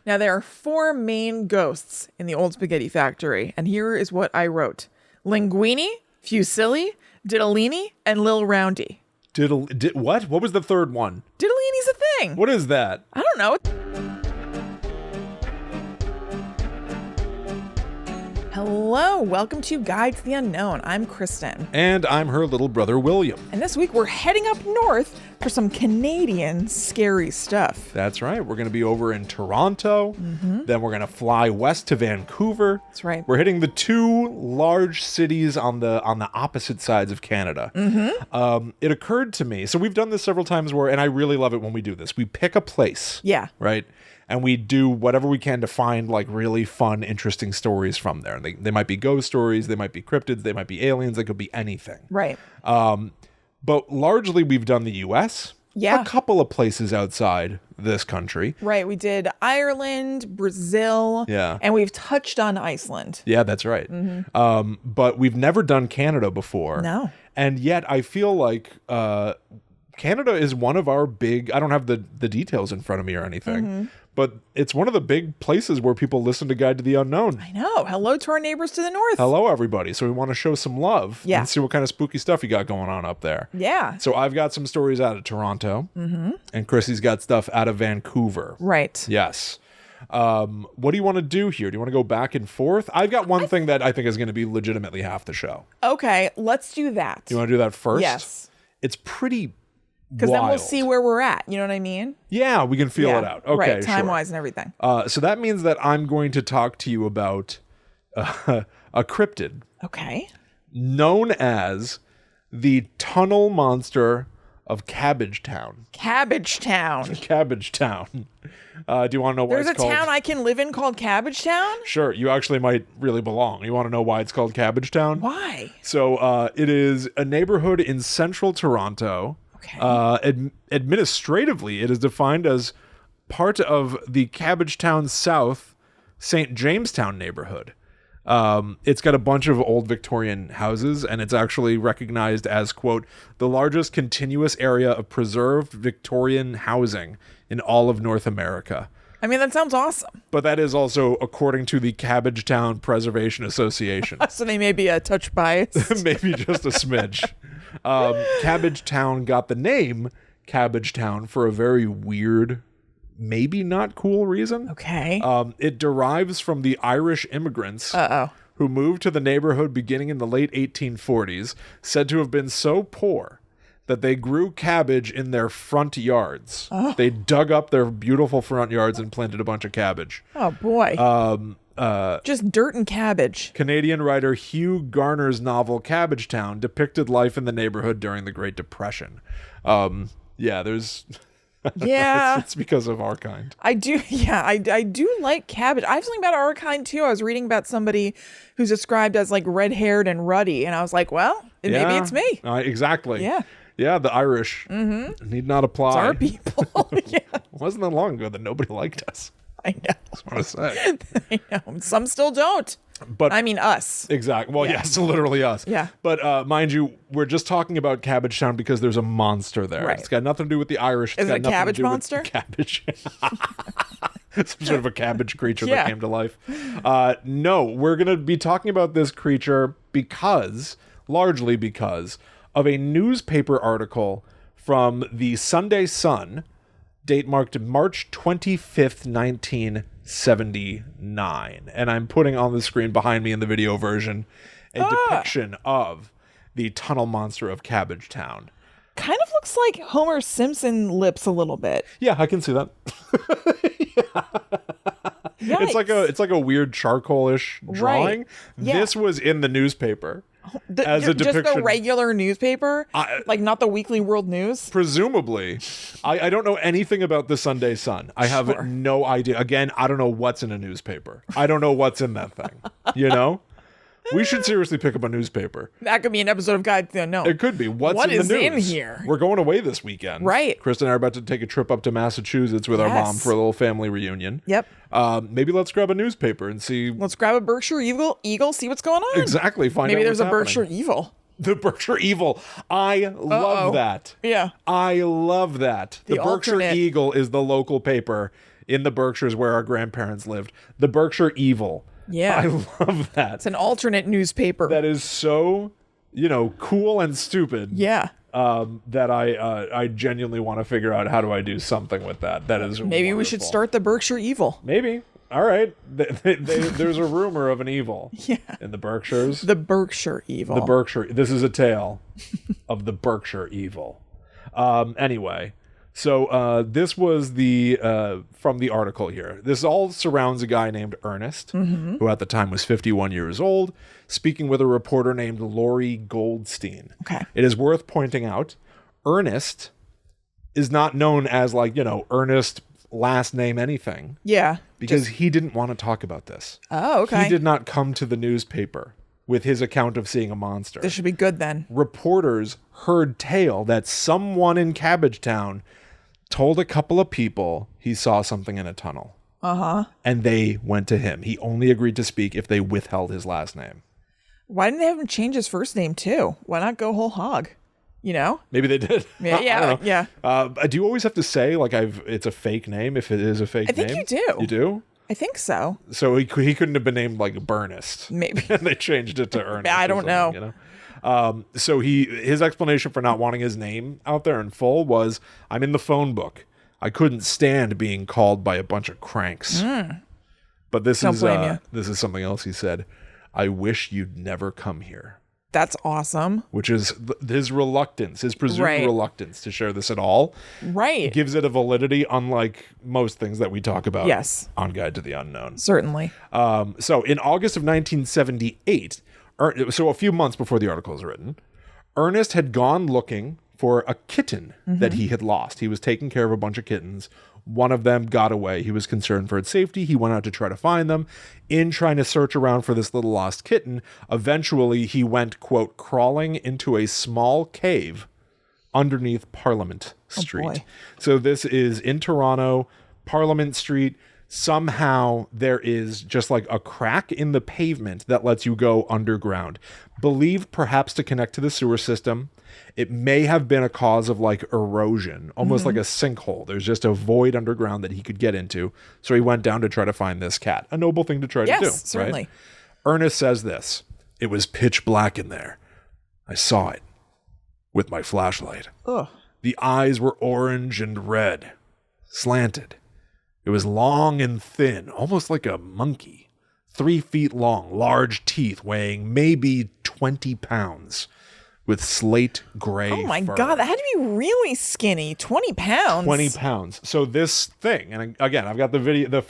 Now, there are 4 main ghosts in the old spaghetti factory, and here is what I wrote. Linguini, Fusilli, Diddolini, and Lil Roundy. What? What was the third one? Diddolini's a thing. What is that? I don't know. Hello, welcome to Guide to the Unknown. I'm Kristen. And I'm her little brother, William. And this week we're heading up north for some Canadian scary stuff. That's right. We're going to be over in Toronto. Then we're going to fly west to Vancouver. That's right. We're hitting the 2 large cities on the opposite sides of Canada. It occurred to me, so we've done this several times and I really love it when we do this. We pick a place. Yeah. Right? And we do whatever we can to find like really fun, interesting stories from there. They might be ghost stories, they might be cryptids, they might be aliens, they could be anything. Right. But largely we've done the US. Yeah. A couple of places outside this country. Right. We did Ireland, Brazil. Yeah. And we've touched on Iceland. Yeah, that's right. But we've never done Canada before. No. And yet I feel like Canada is one of our big, I don't have the details in front of me or anything, but it's one of the big places where people listen to Guide to the Unknown. I know. Hello to our neighbors to the north. Hello, everybody. So we want to show some love Yeah. and see what kind of spooky stuff you got going on up there. Yeah. So I've got some stories out of Toronto, and Chrissy's got stuff out of Vancouver. Right. Yes. What do you want to do here? Do you want to go back and forth? I've got one thing that I think is going to be legitimately half the show. Okay, let's do that. Do you want to do that first? Yes. It's pretty Because then we'll wild. see where we're at. You know what I mean? Yeah, we can feel it out. Okay, right, time-wise and everything. So that means that I'm going to talk to you about a cryptid Okay. known as the tunnel monster of Cabbagetown. Cabbagetown. Cabbagetown. Do you want to know why There's it's a called? town I can live in called Cabbagetown? Sure, you actually might really belong. You want to know why it's called Cabbagetown? Why? So it is a neighborhood in central Toronto. Okay. Administratively, it is defined as part of the Cabbagetown South St. Jamestown neighborhood. It's got a bunch of old Victorian houses, and it's actually recognized as, quote, the largest continuous area of preserved Victorian housing in all of North America. I mean, that sounds awesome. But that is also according to the Cabbagetown Preservation Association. So they may be a touch biased. Maybe just a smidge. Cabbagetown got the name Cabbagetown for a very weird, maybe not cool reason. Okay. It derives from the Irish immigrants who moved to the neighborhood beginning in the late 1840s, said to have been so poor that they grew cabbage in their front yards. Oh. They dug up their beautiful front yards and planted a bunch of cabbage. Oh, boy. Just dirt and cabbage. Canadian writer Hugh Garner's novel Cabbagetown depicted life in the neighborhood during the Great Depression. There's... Yeah. it's because of our kind. I do. Yeah, I do like cabbage. I have something about our kind, too. I was reading about somebody who's described as like red-haired and ruddy. And I was like, well, maybe it's me. Exactly. Yeah. Yeah, the Irish need not apply. It's our people. Yeah. It wasn't that long ago that nobody liked us. I know. That's what I say. I know. Some still don't. But I mean, us. Exactly. Well, yes, literally us. Yeah. But mind you, we're just talking about Cabbagetown because there's a monster there. Right. It's got nothing to do with the Irish. Is it a cabbage monster? Cabbage. Some sort of a cabbage creature that Yeah. came to life. No, we're going to be talking about this creature largely because of a newspaper article from the Sunday Sun, date marked March 25th, 1979. And I'm putting on the screen behind me in the video version a depiction of the tunnel monster of Cabbagetown. Kind of looks like Homer Simpson lips a little bit. Yeah, I can see that. Yikes. It's like a weird charcoal-ish drawing. Right. Yeah. This was in the newspaper as a depiction. Just the regular newspaper? Like not the Weekly World News? Presumably. I don't know anything about the Sunday Sun. I have no idea. Again, I don't know what's in a newspaper. I don't know what's in that thing. You know? We should seriously pick up a newspaper. That could be an episode of Guide to the Unknown. It could be. What What in the is news? in here? We're going away this weekend. Right. Kristen and I are about to take a trip up to Massachusetts with our mom for a little family reunion. Yep. Maybe let's grab a newspaper and see. Let's grab a Berkshire Eagle, see what's going on. Exactly. Find Maybe out there's a what's happening. Berkshire Evil. The Berkshire Eagle. I love that. Yeah. I love that. The Berkshire alternate. Eagle is the local paper in the Berkshires where our grandparents lived. The Berkshire Evil. Yeah. I love that. It's an alternate newspaper. That is so, cool and stupid. Yeah. That I genuinely want to figure out how do I do something with that. That is Maybe we should start the Berkshire Evil. Maybe. All right. There's a rumor of an evil in the Berkshires. The Berkshire Evil. The Berkshire. This is a tale of the Berkshire Evil. Anyway, so this was from the article here. This all surrounds a guy named Ernest, who at the time was 51 years old, speaking with a reporter named Lori Goldstein. Okay. It is worth pointing out, Ernest is not known as Ernest last name anything. Yeah. Because he didn't want to talk about this. Oh, okay. He did not come to the newspaper with his account of seeing a monster. This should be good then. Reporters heard tale that someone in Cabbagetown told a couple of people he saw something in a tunnel. Uh-huh. And they went to him. He only agreed to speak if they withheld his last name. Why didn't they have him change his first name too? Why not go whole hog? Maybe they did. Yeah. Do you always have to say it's a fake name if it is a fake name? I think you do. You do? I think so. So he couldn't have been named Bernest. Maybe. And they changed it to Ernest. I don't know. So his explanation for not wanting his name out there in full was, I'm in the phone book. I couldn't stand being called by a bunch of cranks. But this is something else he said. I wish you'd never come here. That's awesome. Which is his reluctance, his presumed reluctance to share this at all. Right. Gives it a validity, unlike most things that we talk about on Guide to the Unknown. Certainly. So in August of 1978, so a few months before the article was written, Ernest had gone looking for a kitten that he had lost. He was taking care of a bunch of kittens. One of them got away. He was concerned for its safety. He went out to try to find them. In trying to search around for this little lost kitten, eventually he went, quote, crawling into a small cave underneath Parliament Street. Boy. So this is in Toronto, Parliament Street. Somehow there is just a crack in the pavement that lets you go underground. Believed perhaps to connect to the sewer system. It may have been a cause of erosion, almost like a sinkhole. There's just a void underground that he could get into. So he went down to try to find this cat. A noble thing to try to do. Yes, certainly. Right? Ernest says this. It was pitch black in there. I saw it with my flashlight. Ugh. The eyes were orange and red, slanted. It was long and thin, almost like a monkey. 3 feet long, large teeth weighing maybe 20 pounds. With slate gray Oh my fur. God, that had to be really skinny. 20 pounds. 20 pounds. So this thing, and again, I've got the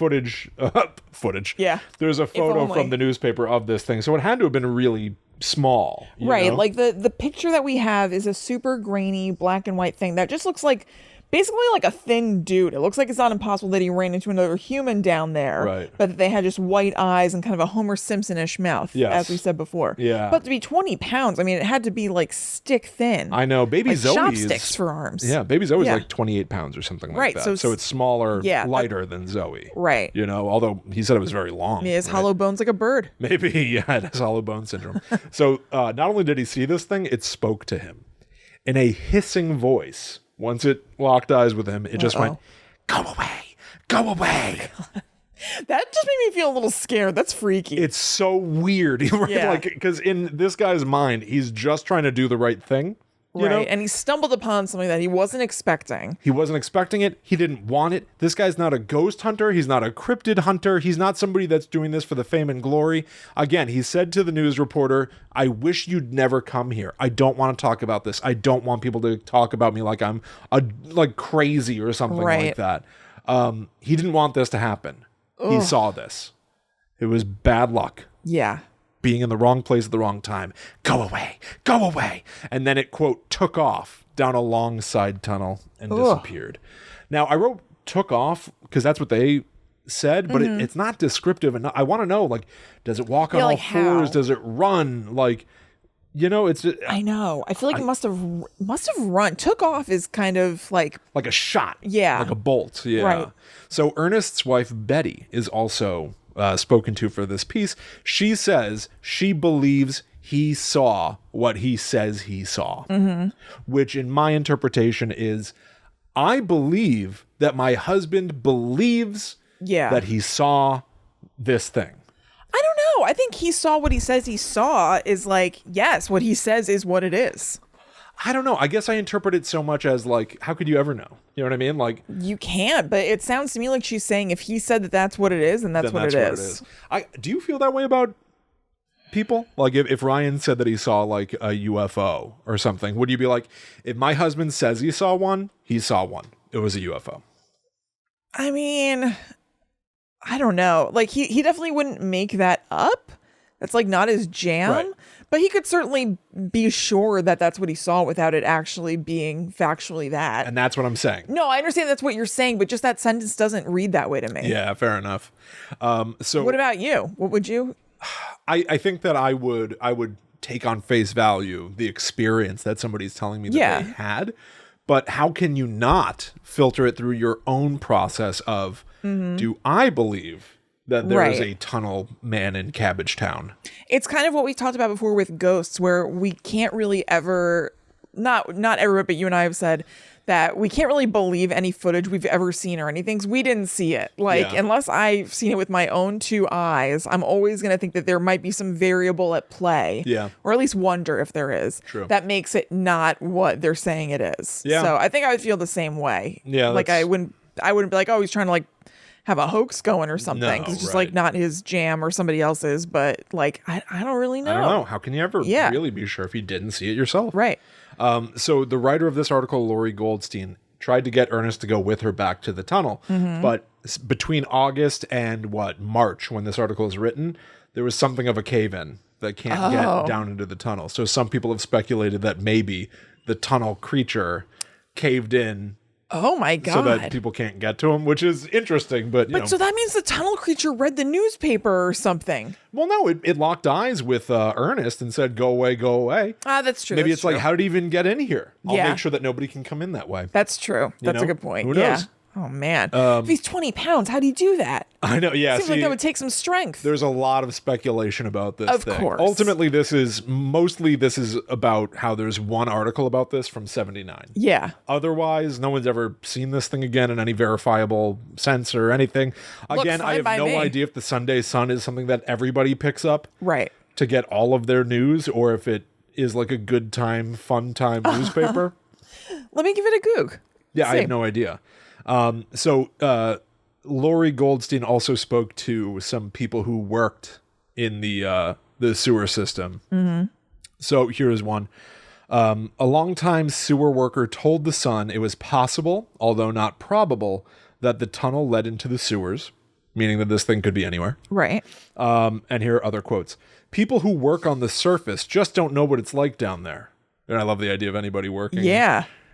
footage. Yeah. There's a photo only. from the newspaper of this thing. So it had to have been really small. Right. You know? The picture that we have is a super grainy black and white thing that just looks basically like a thin dude. It looks like it's not impossible that he ran into another human down there. Right. But that they had just white eyes and kind of a Homer Simpson-ish mouth, as we said before. Yeah. But to be 20 pounds, I mean, it had to be stick thin. I know. Baby Zoe chopsticks for arms. Yeah, Baby Zoe is 28 pounds or something like that. So it's smaller, lighter than Zoe. Right. Although he said it was very long. He has hollow bones like a bird. Maybe, it has hollow bone syndrome. So not only did he see this thing, it spoke to him in a hissing voice. Once it locked eyes with him, it just went, go away, go away. That just made me feel a little scared. That's freaky. It's so weird, right? Yeah. Because in this guy's mind, he's just trying to do the right thing. You know? And he stumbled upon something that he wasn't expecting. He wasn't expecting it. He didn't want it. This guy's not a ghost hunter. He's not a cryptid hunter. He's not somebody that's doing this for the fame and glory. Again, he said to the news reporter, I wish you'd never come here. I don't want to talk about this. I don't want people to talk about me like I'm crazy or something like that. He didn't want this to happen. Ugh. He saw this. It was bad luck. Yeah. Being in the wrong place at the wrong time. Go away. Go away. And then it, quote, took off down a long side tunnel and disappeared. Now, I wrote took off because that's what they said, but it's not descriptive. And I want to know, does it walk on all fours? How? Does it run? It's just, I know. I feel like it must have run. Took off is kind of like a shot. Yeah. Like a bolt. Yeah. Right. So Ernest's wife, Betty, is also spoken to for this piece. She says she believes he saw what he says he saw, which in my interpretation is, I believe that my husband believes Yeah. that he saw this thing. I don't know. I think he saw what he says he saw is like, yes, what he says is what it is. I don't know. I guess I interpret it so much as like, how could you ever know? You know what I mean? Like, you can't, but it sounds to me like she's saying if he said that that's what it is, then that's what it is. Do you feel that way about people? Like if Ryan said that he saw like a UFO or something, would you be like, if my husband says he saw one, he saw one. It was a UFO. I mean, I don't know. Like he definitely wouldn't make that up. That's like not his jam. Right. But he could certainly be sure that that's what he saw without it actually being factually that. And that's what I'm saying. No, I understand that's what you're saying, but just that sentence doesn't read that way to me. Yeah, fair enough. So what about you? What would you? I think that I would take on face value the experience that somebody's telling me that they had. But how can you not filter it through your own process of, do I believe that there is a tunnel man in Cabbagetown? It's kind of what we talked about before with ghosts, where we can't really ever, not ever, but you and I have said that we can't really believe any footage we've ever seen or anything, because we didn't see it. Like, unless I've seen it with my own two eyes, I'm always going to think that there might be some variable at play. Yeah. Or at least wonder if there is. True. That makes it not what they're saying it is. Yeah. So I think I would feel the same way. Yeah. Like I wouldn't be like, oh, he's trying to like have a hoax going or something. No, It's just like not his jam or somebody else's, but like, I don't really know. I don't know. How can you ever really be sure if you didn't see it yourself? Right. So the writer of this article, Lori Goldstein, tried to get Ernest to go with her back to the tunnel. But between August and March, when this article is written, there was something of a cave-in that can't get down into the tunnel. So some people have speculated that maybe the tunnel creature caved in. Oh my God. So that people can't get to him, which is interesting. But so that means the tunnel creature read the newspaper or something. Well, no, it locked eyes with Ernest and said, go away, go away. Ah, that's true. Maybe it's like, how did he even get in here? I'll Yeah. make sure that nobody can come in that way. That's true. That's a good point. Who knows? Yeah. Oh man. If he's 20 pounds, how do you do that? I know. Yeah. Seems like that would take some strength. There's a lot of speculation about this Of thing. course. Ultimately, this is about how there's one article about this from 79. Yeah. Otherwise, no one's ever seen this thing again in any verifiable sense or anything. Again, I have no idea if the Sunday Sun is something that everybody picks up to get all of their news, or if it is like a good time, fun time newspaper. Let me give it a goog. Yeah, I have no idea. Lori Goldstein also spoke to some people who worked in the sewer system. So here's one. A longtime sewer worker told The Sun it was possible, although not probable, that the tunnel led into the sewers, meaning that this thing could be anywhere. Right. And here are other quotes. People who work on the surface just don't know what it's like down there. And I love the idea of anybody working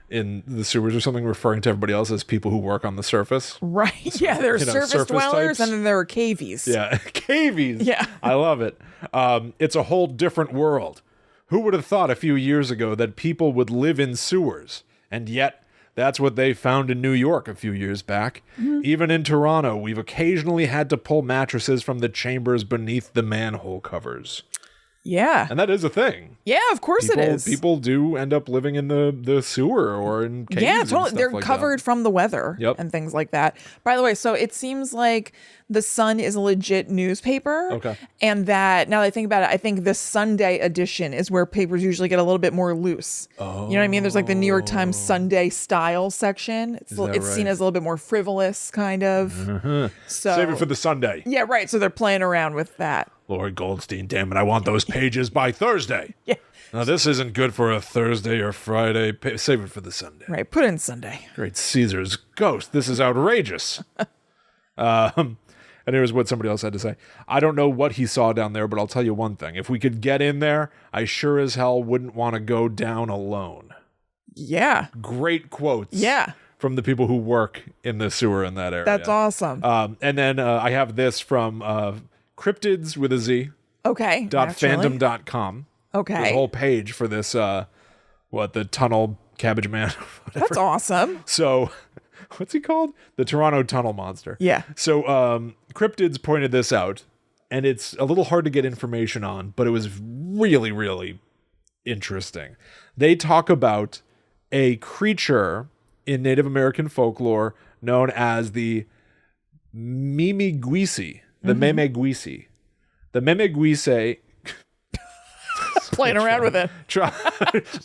in the sewers or something, referring to everybody else as people who work on the surface. Right. Yeah, there are surface dwellers, types. and then there are cavies. Yeah, cavies. Yeah. I love it. It's a whole different world. Who would have thought a few years ago that people would live in sewers? And yet, that's what they found in New York a few years back. Even in Toronto, we've occasionally had to pull mattresses from the chambers beneath the manhole covers. Yeah. And that is a thing. Yeah, of course it is. People do end up living in the sewer or in caves. Yeah, totally. And stuff They're like covered from the weather and things like that. By the way, so it seems like The Sun is a legit newspaper. Okay. And that, now that I think about it, I think the Sunday edition is where papers usually get a little bit more loose. Oh. You know what I mean? There's like the New York Times Sunday style section. It's seen as a little bit more frivolous, kind of. So Save it for the Sunday. Yeah, right. So they're playing around with that. Lori Goldstein, damn it, I want those pages by Thursday. Yeah. Now, this isn't good for a Thursday or Friday. Save it for the Sunday. Right. Put in Sunday. Great Caesar's ghost. This is outrageous. And here's what somebody else had to say. I don't know what he saw down there, but I'll tell you one thing. If we could get in there, I sure as hell wouldn't want to go down alone. Yeah. Great quotes. Yeah. From the people who work in the sewer in that area. That's awesome. And then I have this from Cryptids with a Z. Okay. .fandom.com. Okay. There's a whole page for this, the tunnel cabbage man. That's awesome. So, what's he called? The Toronto Tunnel Monster. Yeah. So, Cryptids pointed this out, and it's a little hard to get information on, but it was really, really interesting. They talk about a creature in Native American folklore known as the Mimi-guisi. The Mimi-guisi. The Mimi-guisi. Playing around with it.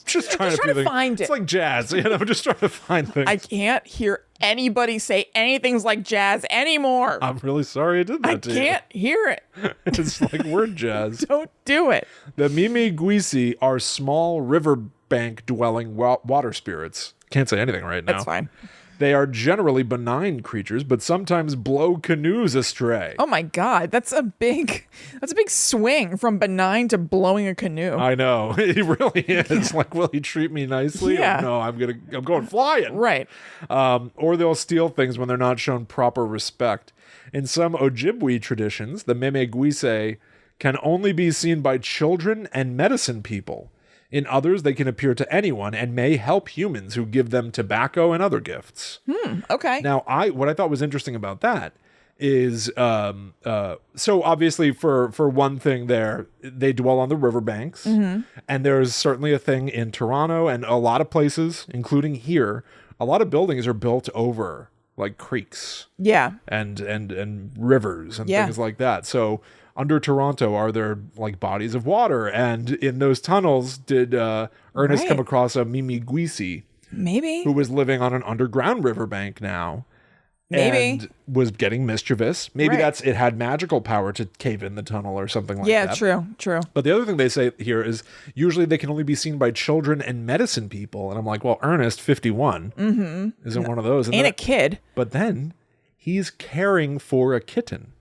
Just trying to find it. It's like jazz. Just trying to find things. I can't hear anybody say anything's like jazz anymore. I'm really sorry I did that to you. I can't hear it. It's like word jazz. Don't do it. The Mimi-guisi are small riverbank dwelling water spirits. Can't say anything right now. That's fine. They are generally benign creatures, but sometimes blow canoes astray. Oh my God, that's a big swing from benign to blowing a canoe. I know. It really is. Like, will he treat me nicely? Yeah. Or no, I'm going flying. Right. Or they'll steal things when they're not shown proper respect. In some Ojibwe traditions, the Mimi-guisi can only be seen by children and medicine people. In others, they can appear to anyone and may help humans who give them tobacco and other gifts. Okay. Now, what I thought was interesting about that is, so obviously for one thing there, they dwell on the riverbanks. And there's certainly a thing in Toronto and a lot of places, including here, a lot of buildings are built over like creeks. Yeah. And rivers and things like that. So under Toronto, are there like bodies of water? And in those tunnels, did Ernest come across a Mimi-guisi? Maybe. Who was living on an underground riverbank now. Maybe. And was getting mischievous. Maybe it had magical power to cave in the tunnel or something like that. Yeah, true. But the other thing they say here is usually they can only be seen by children and medicine people. And I'm like, well, Ernest, 51, isn't one of those. And a kid. But then he's caring for a kitten.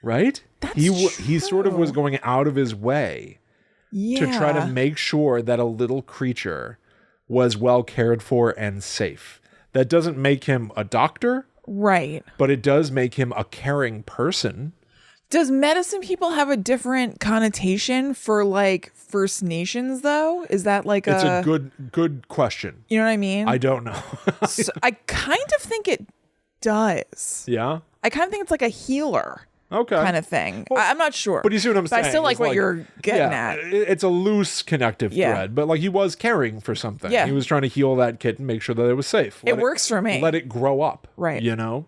Right? He sort of was going out of his way to try to make sure that a little creature was well cared for and safe. That doesn't make him a doctor. Right. But it does make him a caring person. Does medicine people have a different connotation for like First Nations though? Is that like it's a good question. You know what I mean? I don't know. So I kind of think it does. Yeah? I kind of think it's like a healer. Okay. Kind of thing. Well, I'm not sure. But you see what I'm saying? I still like what you're getting at. It's a loose connective thread, but like he was caring for something. Yeah. He was trying to heal that kitten, make sure that it was safe. It works for me. Let it grow up. Right.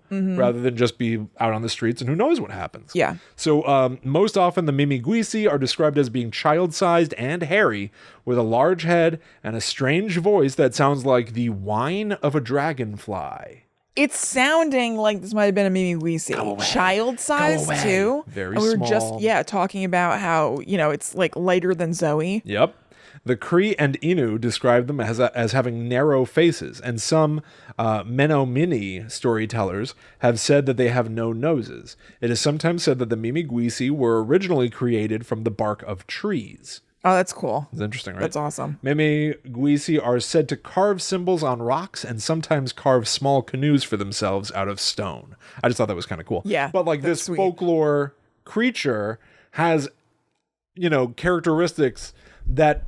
Rather than just be out on the streets and who knows what happens. Yeah. So most often the Mimi-guisi are described as being child-sized and hairy with a large head and a strange voice that sounds like the whine of a dragonfly. It's sounding like this might have been a Mimi-guisi. Child size too. Very and we were small. just talking about how, it's like lighter than Zoe. Yep. The Cree and Innu describe them as having narrow faces, and some Menominee storytellers have said that they have no noses. It is sometimes said that the Mimi-guisi were originally created from the bark of trees. Oh, that's cool. It's interesting, right? That's awesome. Mimi-guisi are said to carve symbols on rocks and sometimes carve small canoes for themselves out of stone. I just thought that was kind of cool. Yeah. But like this sweet. Folklore creature has, characteristics that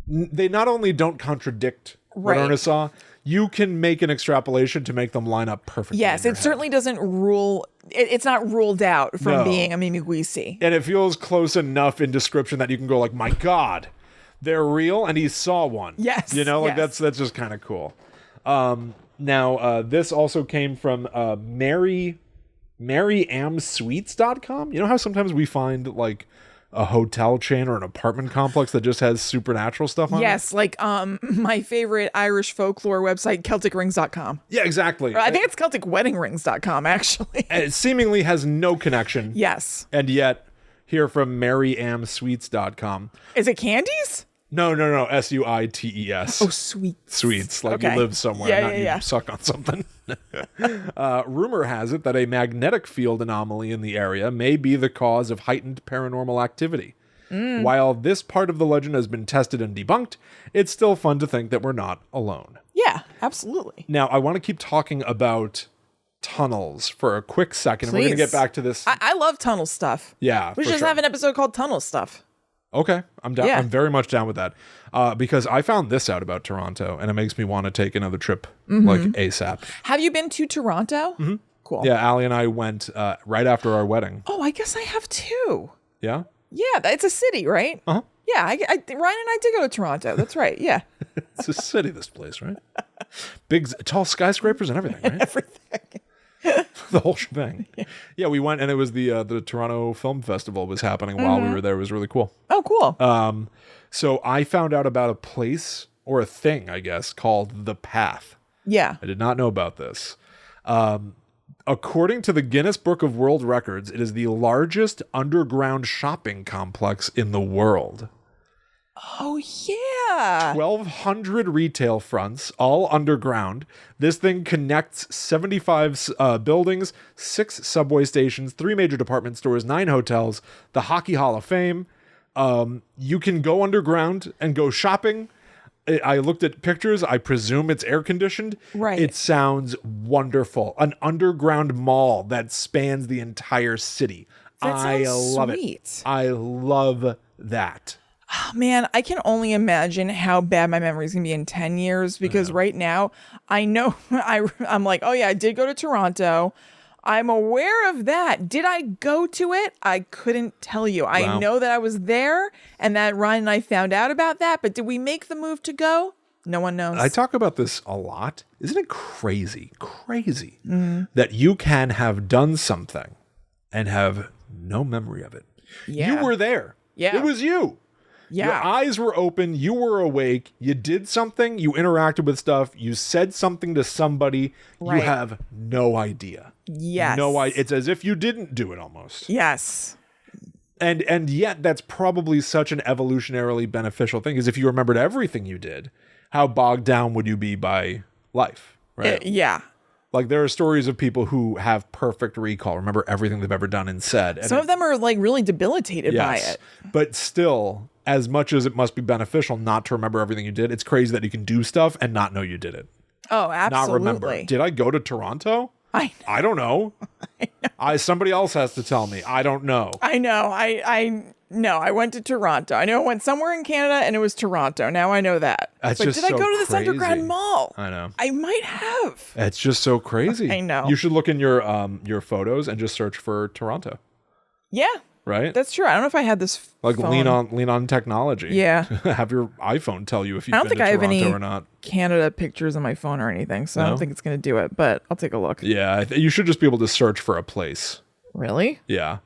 they not only don't contradict what Ernest saw, you can make an extrapolation to make them line up perfectly. Yes, it certainly doesn't rule. It's not ruled out from being a Mimi-guisi. And it feels close enough in description that you can go like, my God, they're real, and he saw one. Yes. That's just kind of cool. Now, this also came from MaryAmSweets.com. You know how sometimes we find like a hotel chain or an apartment complex that just has supernatural stuff on it? Yes, like my favorite Irish folklore website, CelticRings.com. Yeah, exactly. I think it's CelticWeddingRings.com, actually. And it seemingly has no connection. Yes. And yet, here from MaryAmSweets.com. Is it candies? No. SUITES. Oh, sweet. Sweets. Like you live somewhere, not you suck on something. Rumor has it that a magnetic field anomaly in the area may be the cause of heightened paranormal activity. While this part of the legend has been tested and debunked, it's still fun to think that we're not alone. Yeah, absolutely. Now, I want to keep talking about tunnels for a quick second. Please. And we're going to get back to this. I love tunnel stuff. Yeah, we should just have an episode called Tunnel Stuff. Okay, I'm down. Yeah. I'm very much down with that because I found this out about Toronto, and it makes me want to take another trip like ASAP. Have you been to Toronto? Mm-hmm. Cool. Yeah, Allie and I went right after our wedding. Oh, I guess I have too. Yeah? Yeah, it's a city, right? Uh-huh. Yeah, Ryan and I did go to Toronto. That's right. Yeah. It's a city, this place, right? Big, tall skyscrapers and everything, right? Everything. The whole shebang. Yeah, we went, and it was the Toronto Film Festival was happening while we were there. It was really cool. Oh, cool. So I found out about a place or a thing, I guess, called The Path. Yeah. I did not know about this. According to the Guinness Book of World Records, it is the largest underground shopping complex in the world. Oh, yeah. 1,200 retail fronts, all underground. This thing connects 75 buildings, 6 subway stations, 3 major department stores, 9 hotels, the Hockey Hall of Fame. You can go underground and go shopping. I looked at pictures. I presume it's air conditioned. Right. It sounds wonderful. An underground mall that spans the entire city. That I sounds love sweet. it. I love that. Oh, man, I can only imagine how bad my memory is going to be in 10 years because right now I know I'm like, oh, yeah, I did go to Toronto. I'm aware of that. Did I go to it? I couldn't tell you. I know that I was there and that Ryan and I found out about that. But did we make the move to go? No one knows. I talk about this a lot. Isn't it crazy that you can have done something and have no memory of it? Yeah. You were there. Yeah. It was you. Yeah. Your eyes were open. You were awake. You did something. You interacted with stuff. You said something to somebody. Right. You have no idea. Yes. No idea. It's as if you didn't do it almost. Yes. And yet that's probably such an evolutionarily beneficial thing, because if you remembered everything you did, how bogged down would you be by life, right? Yeah. Like there are stories of people who have perfect recall, remember everything they've ever done and said. And Some of them are like really debilitated by it. But still, as much as it must be beneficial not to remember everything you did, it's crazy that you can do stuff and not know you did it. Oh, absolutely. Not remember. Did I go to Toronto? I don't know. Somebody else has to tell me. I don't know. I know. No, I went to Toronto. I know I went somewhere in Canada and it was Toronto. Now I know that. That's but just did I so go to this crazy. underground mall? I know. I might have. It's just so crazy. I know. You should look in your photos and just search for Toronto. Yeah. Right? That's true. I don't know if I had this like phone. lean on technology. Yeah. Have your iPhone tell you if you've I don't been think to I have Toronto any or not. Canada pictures on my phone or anything, so I don't think it's going to do it, but I'll take a look. Yeah, you should just be able to search for a place. Really? Yeah.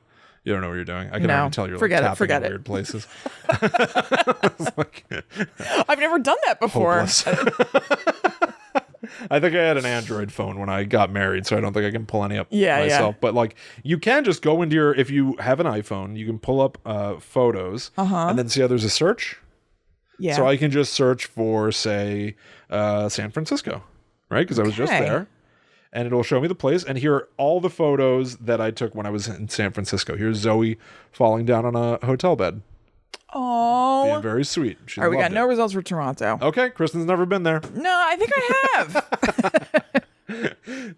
You don't know what you're doing. I can No. already tell you're Forget like it. tapping in weird places. I've never done that before. Hopeless. I think I had an Android phone when I got married, so I don't think I can pull any up myself. But like, you can just go into if you have an iPhone, you can pull up photos and then see how there's a search. Yeah. So I can just search for, say, San Francisco, right? Because I was just there. And it'll show me the place. And here are all the photos that I took when I was in San Francisco. Here's Zoe falling down on a hotel bed. Oh. Being very sweet. She All right, we got loved no it. results for Toronto. Okay, Kristen's never been there. No, I think I have.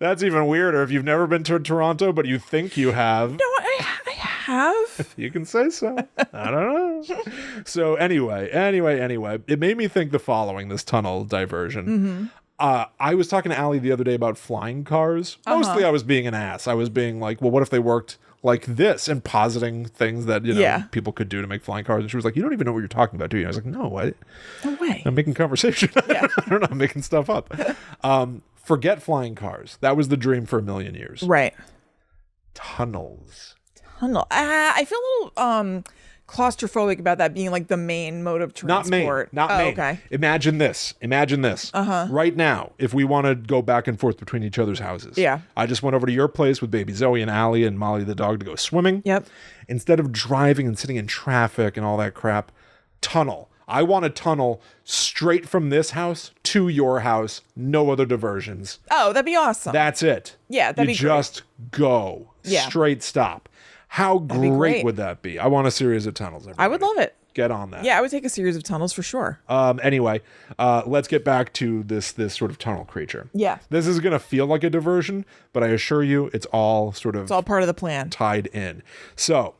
That's even weirder if you've never been to Toronto, but you think you have. No, I have. You can say so. I don't know. So anyway, it made me think the following, this tunnel diversion. I was talking to Allie the other day about flying cars. Mostly I was being an ass. I was being like, well, what if they worked like this, and positing things that, people could do to make flying cars. And she was like, you don't even know what you're talking about, do you? I was like, no, what? No way. I'm making conversation. Yeah. I don't know. I'm making stuff up. Forget flying cars. That was the dream for a million years. Right. Tunnels. I feel a little claustrophobic about that being like the main mode of transport. Not main. Okay. Imagine this. Right now, if we want to go back and forth between each other's houses. Yeah. I just went over to your place with baby Zoe and Allie and Molly the dog to go swimming. Yep. Instead of driving and sitting in traffic and all that crap, tunnel. I want a tunnel straight from this house to your house. No other diversions. Oh, that'd be awesome. That's it. Yeah, that'd be You just go. Yeah. Straight stop. How great would that be? I want a series of tunnels. Everybody. I would love it. Get on that. Yeah, I would take a series of tunnels for sure. Anyway, let's get back to this sort of tunnel creature. Yeah. This is going to feel like a diversion, but I assure you it's all sort of It's all part of the plan. tied in. So,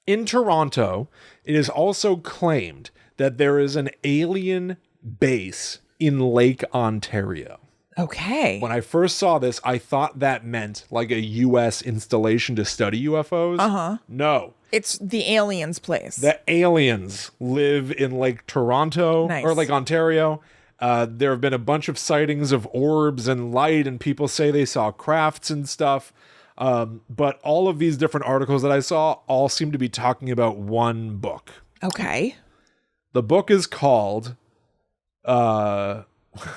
in Toronto, it is also claimed that there is an alien base in Lake Ontario. Okay. When I first saw this, I thought that meant like a U.S. installation to study UFOs. No. It's the aliens' place. The aliens live in Lake Toronto Nice. or Lake Ontario, There have been a bunch of sightings of orbs and light, and people say they saw crafts and stuff. But all of these different articles that I saw all seem to be talking about one book. Okay. The book is called, maybe I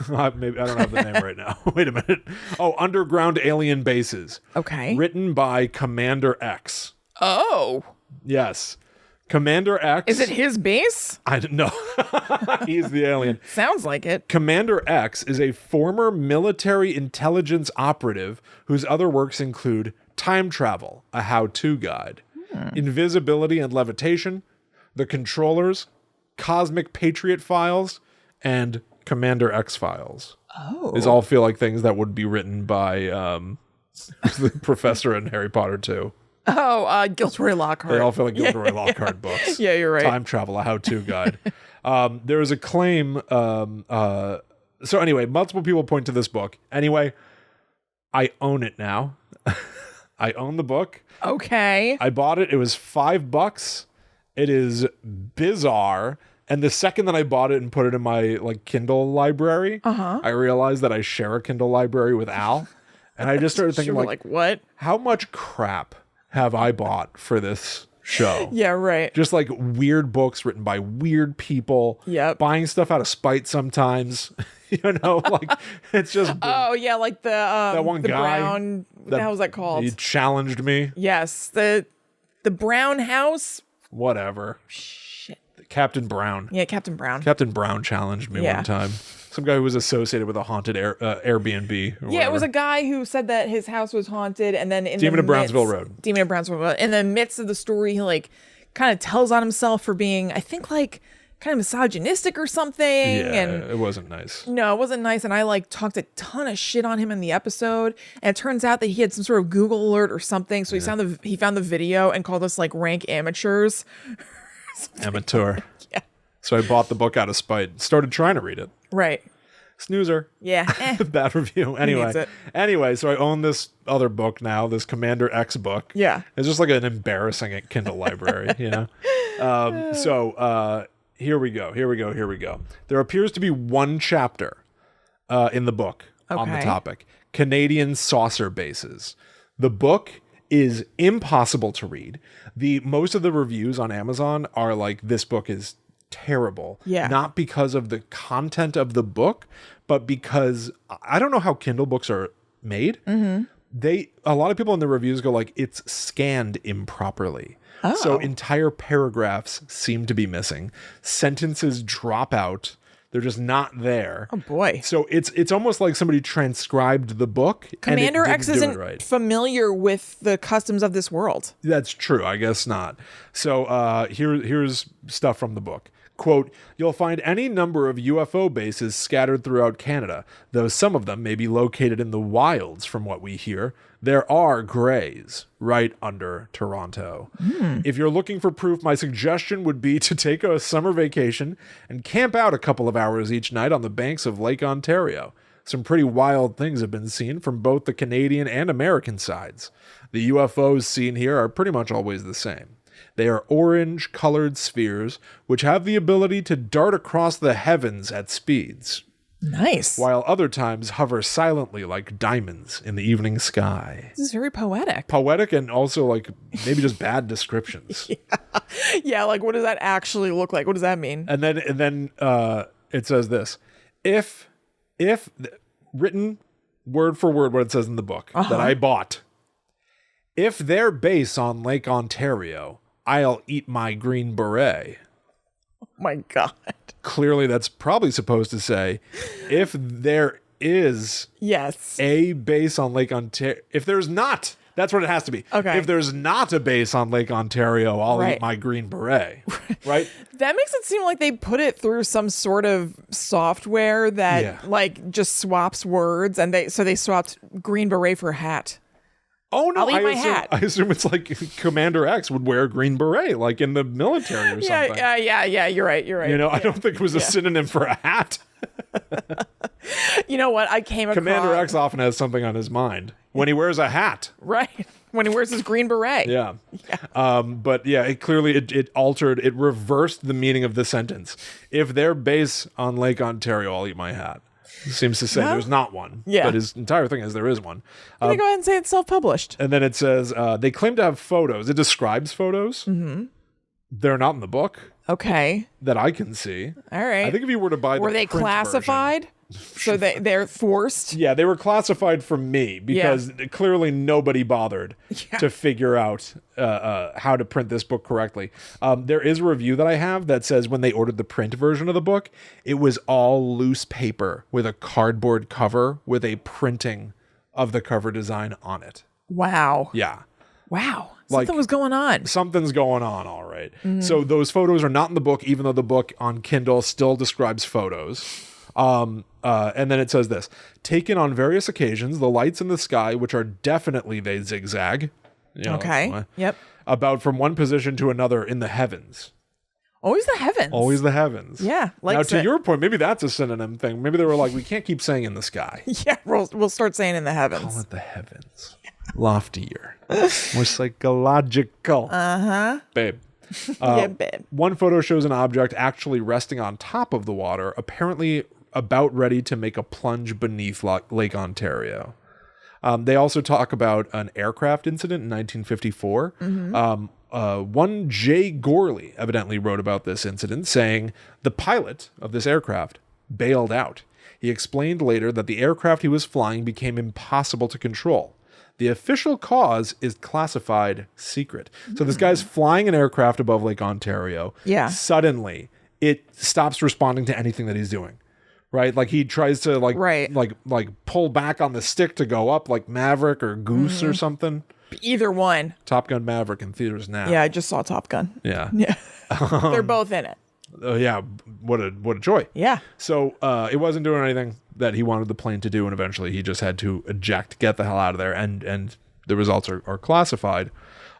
don't have the name right now. Wait a minute. Oh, Underground Alien Bases. Okay. Written by Commander X. Oh. Yes. Commander X. Is it his base? I don't know. He's the alien. Sounds like it. Commander X is a former military intelligence operative whose other works include Time Travel, a how-to guide, Invisibility and Levitation, The Controllers, Cosmic Patriot Files, and Commander X Files. Oh. These all feel like things that would be written by the professor in Harry Potter 2. Oh, Gilderoy Lockhart. They all feel like Gilderoy Lockhart books. Yeah, you're right. Time Travel, a how-to guide. There is a claim. So anyway, multiple people point to this book. Anyway, I own it now. I own the book. Okay. I bought it. It was $5. It is bizarre. And the second that I bought it and put it in my Kindle library, I realized that I share a Kindle library with Al. And I just started thinking what? How much crap have I bought for this show? Yeah, right. Just weird books written by weird people. Yep. Buying stuff out of spite sometimes. It's just. Oh yeah, that one the guy. Brown. What the hell was that called? He challenged me. Yes, the Brown House. Whatever. Shit. Captain Brown. Yeah, Captain Brown. Captain Brown challenged me one time. Some guy who was associated with a haunted Airbnb. Or it was a guy who said that his house was haunted, and then Demon of Brownsville Road. Demon of Brownsville Road. In the midst of the story, he kind of tells on himself for being, I think, kind of misogynistic or something. Yeah, and it wasn't nice. No, it wasn't nice. And I talked a ton of shit on him in the episode. And it turns out that he had some sort of Google alert or something. So he found the video and called us rank amateurs. Amateur. Yeah. So I bought the book out of spite. Started trying to read it. Right. Snoozer. Yeah. Bad review. Anyway, so I own this other book now, this Commander X book. Yeah. It's just an embarrassing Kindle library, So here we go. There appears to be one chapter in the book on the topic. Canadian saucer bases. The book is impossible to read. Most of the reviews on Amazon are this book is terrible. Yeah. Not because of the content of the book, but because I don't know how Kindle books are made. Mm-hmm. A lot of people in the reviews go it's scanned improperly. Oh. So entire paragraphs seem to be missing. Sentences drop out. They're just not there. Oh boy. So it's almost like somebody transcribed the book. Commander and X isn't familiar with the customs of this world. That's true. I guess not. So here's stuff from the book. Quote, you'll find any number of UFO bases scattered throughout Canada, though some of them may be located in the wilds from what we hear. There are grays right under Toronto. If you're looking for proof, my suggestion would be to take a summer vacation and camp out a couple of hours each night on the banks of Lake Ontario. Some pretty wild things have been seen from both the Canadian and American sides. The UFOs seen here are pretty much always the same. They are orange-colored spheres which have the ability to dart across the heavens at speeds. Nice. While other times hover silently like diamonds in the evening sky. This is very poetic. Poetic and also maybe just bad descriptions. Yeah, what does that actually look like? What does that mean? And then it says this. If written word for word what it says in the book that I bought, if they're base on Lake Ontario, I'll eat my Green Beret. Oh my God. Clearly, that's probably supposed to say, if there is a base on Lake Ontario, if there's not, that's what it has to be. Okay. If there's not a base on Lake Ontario, I'll eat my Green Beret. Right? That makes it seem like they put it through some sort of software that just swaps words, and they swapped Green Beret for hat. Oh no! I'll eat my assume, hat. I assume it's like Commander X would wear a green beret, like in the military or something. Yeah. You're right. You know, I don't think it was a synonym for a hat. You know what? I came across Commander X often has something on his mind when he wears a hat. Right. When he wears his green beret. Yeah. But yeah, it clearly it reversed the meaning of the sentence. If they're based on Lake Ontario, I'll eat my hat. It seems to say there's not one. Yeah. But his entire thing is there is one. I'm going to go ahead and say it's self-published. And then it says they claim to have photos. It describes photos. Mm-hmm. They're not in the book. Okay. That I can see. All right. I think if you were to buy Were they print classified? version, So they're forced? yeah, they were classified from me because clearly nobody bothered to figure out how to print this book correctly. There is a review that I have that says when they ordered the print version of the book, it was all loose paper with a cardboard cover with a printing of the cover design on it. Wow. Yeah. Wow. Something was going on. Something's going on, all right. So those photos are not in the book, even though the book on Kindle still describes photos. And then it says this: taken on various occasions, the lights in the sky, which are definitely they zigzag. You know, Okay. Yep. About from one position to another in the heavens. Always the heavens. Always the heavens. Yeah. Now, to your point, maybe that's a synonym thing. Maybe they were like, we can't keep saying in the sky. Yeah, we'll start saying in the heavens. Call it the heavens. Loftier. More psychological. Babe. Yeah, babe. One photo shows an object actually resting on top of the water, apparently about ready to make a plunge beneath Lake Ontario. They also talk about an aircraft incident in 1954. One Jay Gorley evidently wrote about this incident, saying the pilot of this aircraft bailed out. He explained later that the aircraft he was flying became impossible to control. The official cause is classified secret. So this guy's flying an aircraft above Lake Ontario. Yeah. Suddenly, it stops responding to anything that he's doing. Right? Like he tries to like pull back on the stick to go up, like Maverick or Goose or something. Either one. Top Gun Maverick in theaters now. Yeah, I just saw Top Gun. Yeah. Yeah. They're both in it. Yeah. What a joy. Yeah. So it wasn't doing anything that he wanted the plane to do, and eventually he just had to eject, get the hell out of there, and the results are classified.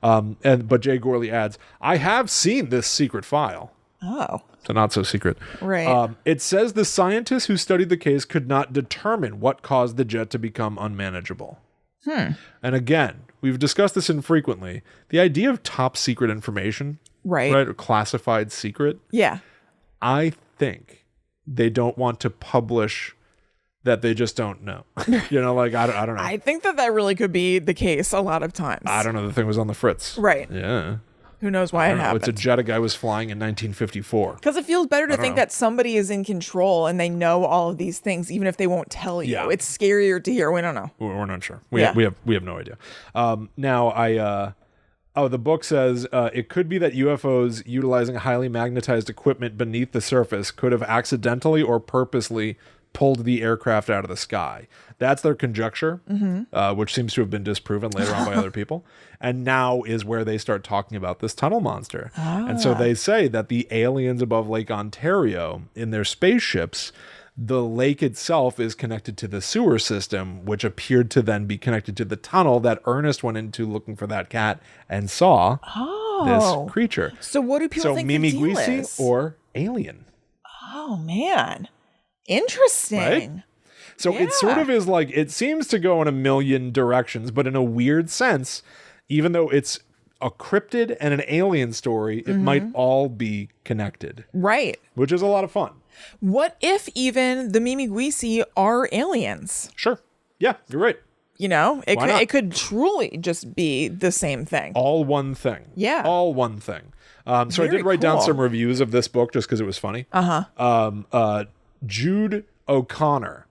But Jay Gorley adds, I have seen this secret file. Oh. So not so secret. Right. It says the scientists who studied the case could not determine what caused the jet to become unmanageable. And again, we've discussed this infrequently. The idea of top secret information, right, or classified secret. Yeah. I think they don't want to publish that they just don't know. You know, like, I don't know. I think that really could be the case a lot of times. I don't know. The thing was on the fritz. Right. Yeah. Who knows why it happened? It's a jet a guy was flying in 1954. Because it feels better to think that somebody is in control and they know all of these things, even if they won't tell you. Yeah. It's scarier to hear. We don't know. We're not sure. We have no idea. Now the book says it could be that UFOs utilizing highly magnetized equipment beneath the surface could have accidentally or purposely pulled the aircraft out of the sky. That's their conjecture, which seems to have been disproven later on by other people. And now is where they start talking about this tunnel monster. And so they say that the aliens above Lake Ontario in their spaceships, the lake itself is connected to the sewer system, which appeared to then be connected to the tunnel that Ernest went into looking for that cat and saw this creature. So what do people think the deal Mimi-guisi is? or alien? Oh, man. Interesting. Right? So it sort of is like, it seems to go in a million directions, but in a weird sense, even though it's a cryptid and an alien story, it might all be connected. Right. Which is a lot of fun. What if even the Mimi-guisi are aliens? Sure. Yeah, you're right. You know, Why not? it could truly just be the same thing. All one thing. Yeah. All one thing. So I did write down some reviews of this book just because it was funny. Jude O'Connor.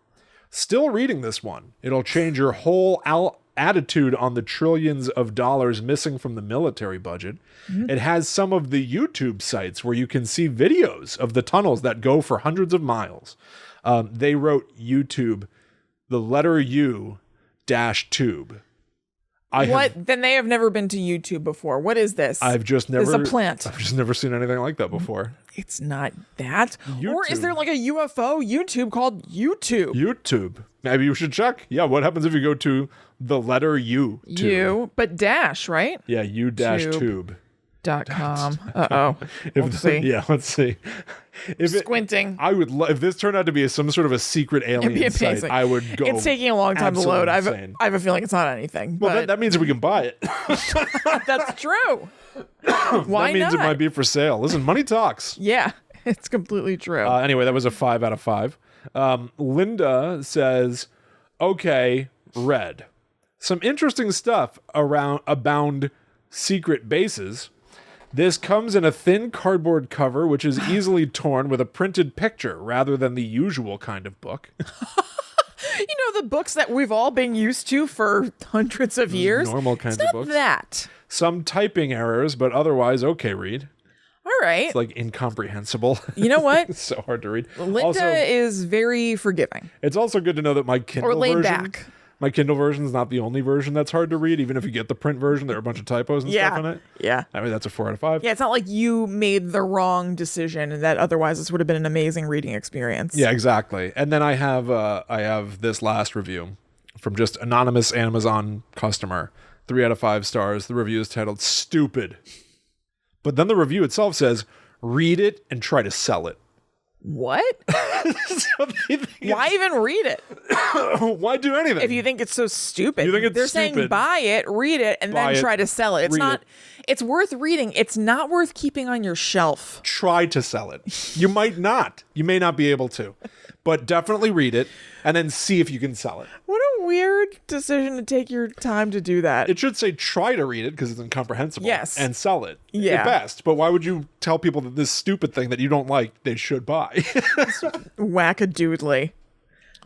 Still reading this one. It'll change your whole attitude on the trillions of dollars missing from the military budget. It has some of the YouTube sites where you can see videos of the tunnels that go for hundreds of miles. They wrote YouTube, the letter U dash tube. Then they have never been to YouTube before. What is this? It's a plant. I've just never seen anything like that before. It's not that. YouTube. Or is there like a UFO YouTube called YouTube? YouTube. Maybe you should check. Yeah, what happens if you go to the letter U? U, but dash, right? Yeah, U-tube. .com. Uh-oh. Let's see. Yeah, let's see. Squinting. I would love if this turned out to be some sort of a secret alien site. I would go. It's taking a long time to load. I insane. have a feeling it's not anything. Well, but that means we can buy it. that's true. Why that means not? it might be for sale. Listen, money talks. Yeah, it's completely true. Anyway, that was a 5 out of 5. Linda says, okay, read. Some interesting stuff abound secret bases. This comes in a thin cardboard cover, which is easily torn with a printed picture rather than the usual kind of book. You know, the books that we've all been used to for hundreds of years. Normal kinds of books. That. Some typing errors, but otherwise okay read. All right. It's like incomprehensible. You know what? It's so hard to read. Linda is very forgiving. It's also good to know that my Kindle or laid version, back. My Kindle version is not the only version that's hard to read. Even if you get the print version, there are a bunch of typos and stuff in it. Yeah. I mean, that's a 4 out of 5. Yeah, it's not like you made the wrong decision and that otherwise this would have been an amazing reading experience. Yeah, exactly. And then I have this last review from just anonymous Amazon customer. 3 out of 5 stars. The review is titled "Stupid." But then the review itself says, read it and try to sell it. What? So why even read it? Why do anything? If you think it's so stupid. You think it's They're stupid. saying buy it, read it, and then try to sell it. It's not. It's worth reading. It's not worth keeping on your shelf. Try to sell it. You might not. You may not be able to. But definitely read it and then see if you can sell it. What a weird decision to take your time to do that. It should say try to read it because it's incomprehensible. Yes. And sell it. Yeah. At best. But why would you tell people that this stupid thing that you don't like, they should buy? Wackadoodly.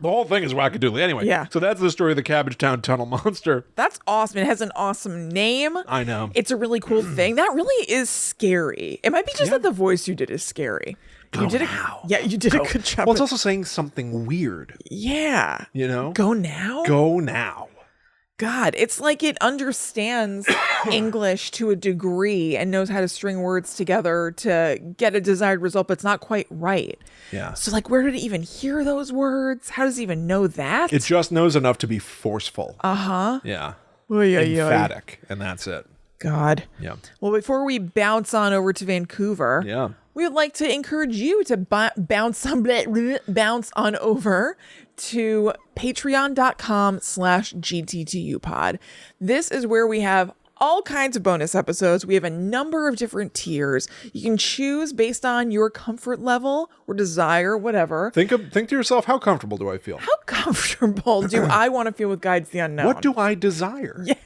The whole thing is wackadoodly. Anyway, yeah. So that's the story of the Cabbagetown Tunnel Monster. That's awesome. It has an awesome name. I know. It's a really cool thing. That really is scary. It might be just that the voice you did is scary. Go you did now. You did a good job. Well, it's also saying something weird. Yeah. You know? Go now? Go now. God, it's like it understands English to a degree and knows how to string words together to get a desired result, but it's not quite right. Yeah. So, like, where did it even hear those words? How does it even know that? It just knows enough to be forceful. Uh-huh. Yeah. Emphatic. And that's it. God. Yeah. Well, before we bounce on over to Vancouver, we would like to encourage you to bounce on over to patreon.com/GTTUpod. This is where we have all kinds of bonus episodes. We have a number of different tiers. You can choose based on your comfort level or desire, whatever. Think to yourself, how comfortable do I feel? How comfortable do I want to feel with Guides the Unknown? What do I desire? Yeah.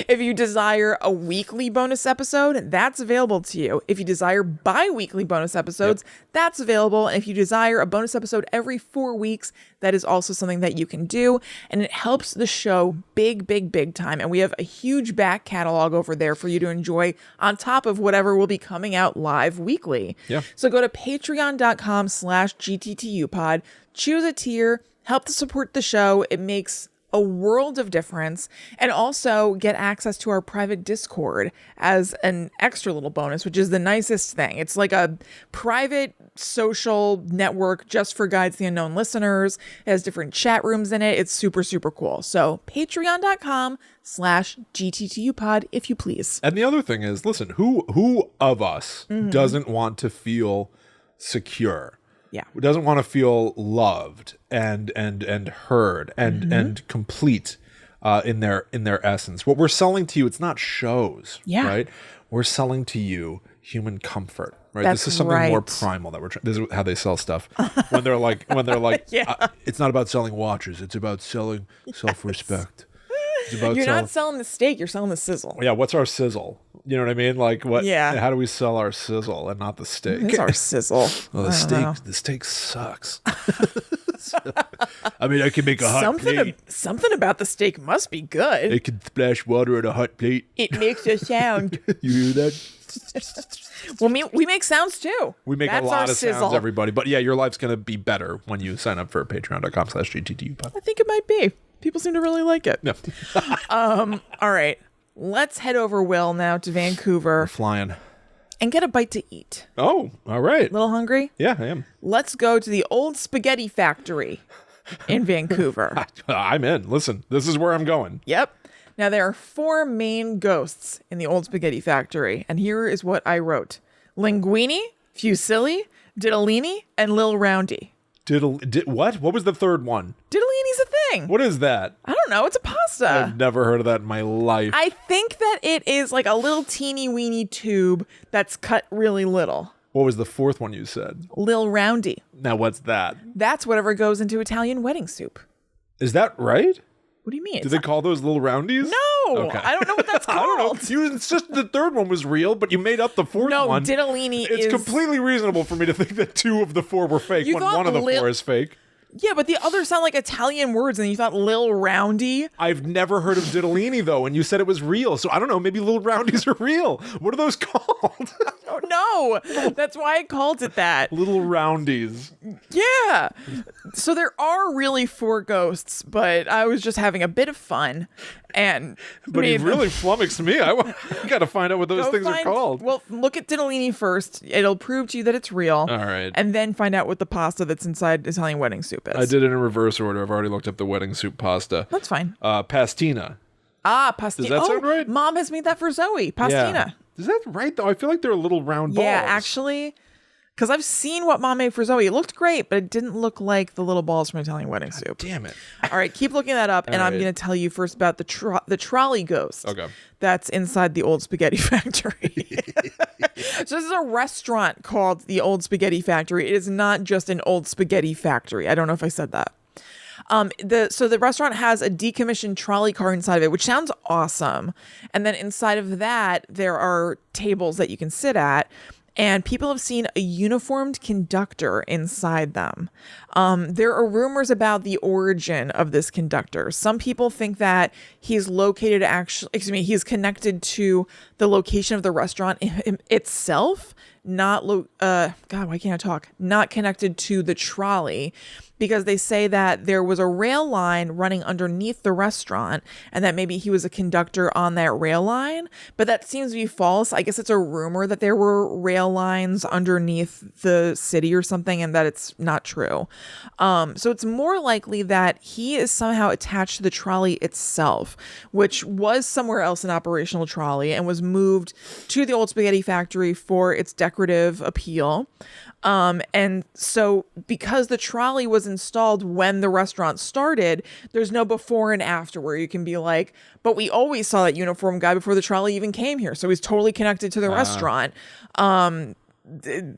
If you desire a weekly bonus episode, that's available to you. If you desire bi-weekly bonus episodes, that's available. And if you desire a bonus episode every 4 weeks, that is also something that you can do. And it helps the show big time. And we have a huge back catalog over there for you to enjoy on top of whatever will be coming out live weekly. Yeah. So go to patreon.com/GTTUpod, choose a tier, help to support the show. It makes a world of difference, and also get access to our private Discord as an extra little bonus, which is the nicest thing. It's like a private social network just for Guides the Unknown listeners. It has different chat rooms in it. It's super cool. So patreon.com/GTTUpod, if you please. And the other thing is, listen, who of us doesn't want to feel secure? Yeah. Who doesn't want to feel loved and heard and complete in their essence? What we're selling to you, it's not shows, right? We're selling to you human comfort, right? That's this is something more primal that we're trying. This is how they sell stuff. when they're like, it's not about selling watches. It's about selling self-respect. You're not selling the steak, you're selling the sizzle. Yeah, what's our sizzle? You know what I mean? Like what? Yeah. How do we sell our sizzle and not the steak? It's our sizzle. Well, the steak sucks. I mean, I can make a hot plate. Something about the steak must be good. I can splash water in a hot plate. It makes a sound. You hear that? Well, we make sounds too. We make That's a lot of sizzle. sounds, everybody. But yeah, your life's going to be better when you sign up for patreon.com/GTTUpod. I think it might be. People seem to really like it. No. All right. Let's head over, Will, now to Vancouver Flying. and get a bite to eat. Oh, all right. Little hungry? Yeah, I am. Let's go to the old spaghetti factory in Vancouver. I'm in. Listen, this is where I'm going. Yep. Now, there are 4 main ghosts in the old spaghetti factory, and here is what I wrote. Linguini, Fusilli, Diddolini, and Lil Roundy. What? What was the third one? Diddolini's a thing. What is that? I don't know. It's a pasta. I've never heard of that in my life. I think that it is like a little teeny weeny tube that's cut really little. What was the fourth one you said? Lil Roundy. Now, what's that? That's whatever goes into Italian wedding soup. Is that right? What do you mean? Do they call those little roundies? No, Okay. I don't know what that's called. I don't know. You insisted the third one was real, but you made up the fourth No, one. Diddolini It's is... completely reasonable for me to think that 2 of the 4 were fake You when thought one of the 4 is fake. Yeah, but the others sound like Italian words, and you thought Lil Roundy? I've never heard of Diddolini, though, and you said it was real. So I don't know. Maybe little roundies are real. What are those called? Oh, no. That's why I called it that. Little roundies. Yeah. So there are really 4 ghosts, but I was just having a bit of fun. And But he really flummoxed me. I got to find out what those things are called. Well, look at Diddolini first. It'll prove to you that it's real. All right. And then find out what the pasta that's inside Italian wedding soup is. I did it in reverse order. I've already looked up the wedding soup pasta. That's fine. Pastina. Pastina. Does that sound right? Mom has made that for Zoe. Pastina. Yeah. Is that right, though? I feel like they're little round balls. Yeah, actually, because I've seen what Mom made for Zoe. It looked great, but it didn't look like the little balls from Italian wedding soup. Damn it. All right, keep looking that up, and I'm going to tell you first about the trolley ghost. Okay. That's inside the old spaghetti factory. So this is a restaurant called the Old Spaghetti Factory. It is not just an old spaghetti factory. I don't know if I said that. So the restaurant has a decommissioned trolley car inside of it, which sounds awesome. And then inside of that, there are tables that you can sit at. And people have seen a uniformed conductor inside them. There are rumors about the origin of this conductor. Some people think that he's he's connected to the location of the restaurant itself, not connected to the trolley, because they say that there was a rail line running underneath the restaurant and that maybe he was a conductor on that rail line, but that seems to be false. I guess it's a rumor that there were rail lines underneath the city or something and that it's not true. So it's more likely that he is somehow attached to the trolley itself, which was somewhere else an operational trolley and was moved to the old spaghetti factory for its decorative appeal. And so because the trolley was installed when the restaurant started, there's no before and after where you can be like, but we always saw that uniform guy before the trolley even came here. So he's totally connected to the restaurant.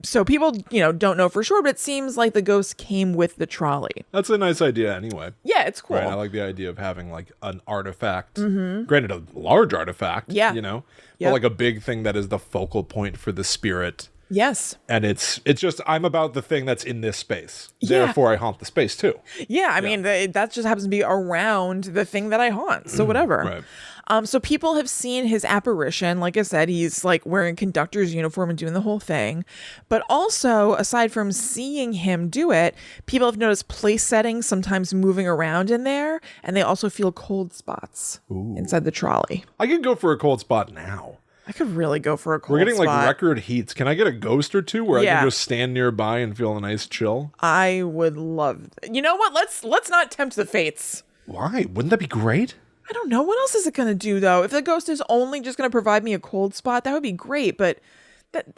So people, don't know for sure, but it seems like the ghost came with the trolley. That's a nice idea anyway. Yeah, it's cool. Right, I like the idea of having like an artifact. Granted, a large artifact. Yeah. But like a big thing that is the focal point for the spirit. Yes. And it's just, I'm about the thing that's in this space. Yeah. Therefore, I haunt the space too. Yeah, I mean, that just happens to be around the thing that I haunt. So whatever. Right. So people have seen his apparition. Like I said, he's like wearing conductor's uniform and doing the whole thing. But also, aside from seeing him do it, people have noticed place settings sometimes moving around in there. And they also feel cold spots inside the trolley. I could go for a cold spot now. I could really go for a cold spot. We're getting like record heats. Can I get a ghost or two where I can just stand nearby and feel a nice chill? I would love. You know what? Let's not tempt the fates. Why? Wouldn't that be great? I don't know. What else is it going to do, though? If the ghost is only just going to provide me a cold spot, that would be great. But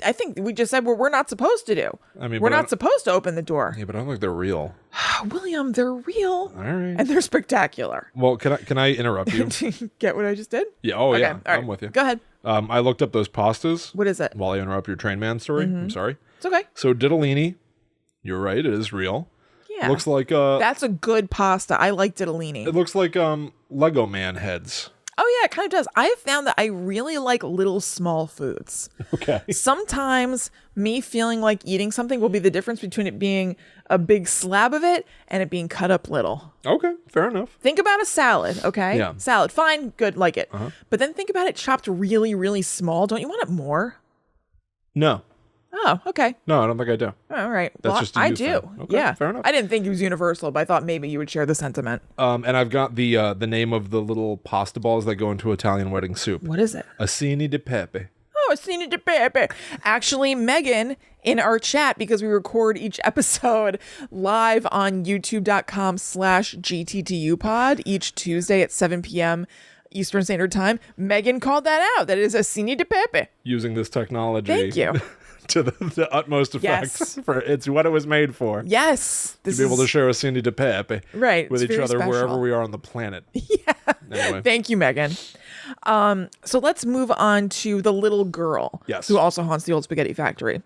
I think we just said we're not supposed to do. I mean, we're not supposed to open the door. Yeah, but I don't think they're real. William, they're real. All right. And they're spectacular. Well, can I interrupt you? Get what I just did? Yeah. Oh, okay. yeah. All right. I'm with you. Go ahead. I looked up those pastas. What is it? While I interrupt your train man story. I'm sorry. It's okay. So Diddolini, you're right. It is real. Yeah. Looks like that's a good pasta. I like Diddolini. It looks like Lego man heads. Oh, yeah, it kind of does. I have found that I really like little small foods. Okay. Sometimes me feeling like eating something will be the difference between it being a big slab of it and it being cut up little. Okay, fair enough. Think about a salad, okay? Yeah. Salad, fine, good, like it. But then think about it chopped really, really small. Don't you want it more? No. Oh, okay. No, I don't think I do. All right. That's Well, just a I you do. thing. Okay, Yeah. fair enough. I didn't think it was universal, but I thought maybe you would share the sentiment. And I've got the name of the little pasta balls that go into Italian wedding soup. What is it? Acini di pepe. Oh, I've seen it. Actually, Megan in our chat, because we record each episode live on youtube.com/GTTUpod each Tuesday at 7 p.m. Eastern Standard Time. Megan called that out. That is Acini di pepe. Using this technology. Thank you. To the utmost effect. Yes. It's what it was made for. Yes. To be able to share Acini di pepe Right, with it's each very other special. wherever we are on the planet. Yeah. Anyway. Thank you, Megan. So let's move on to the little girl. Yes. Who also haunts the old spaghetti factory.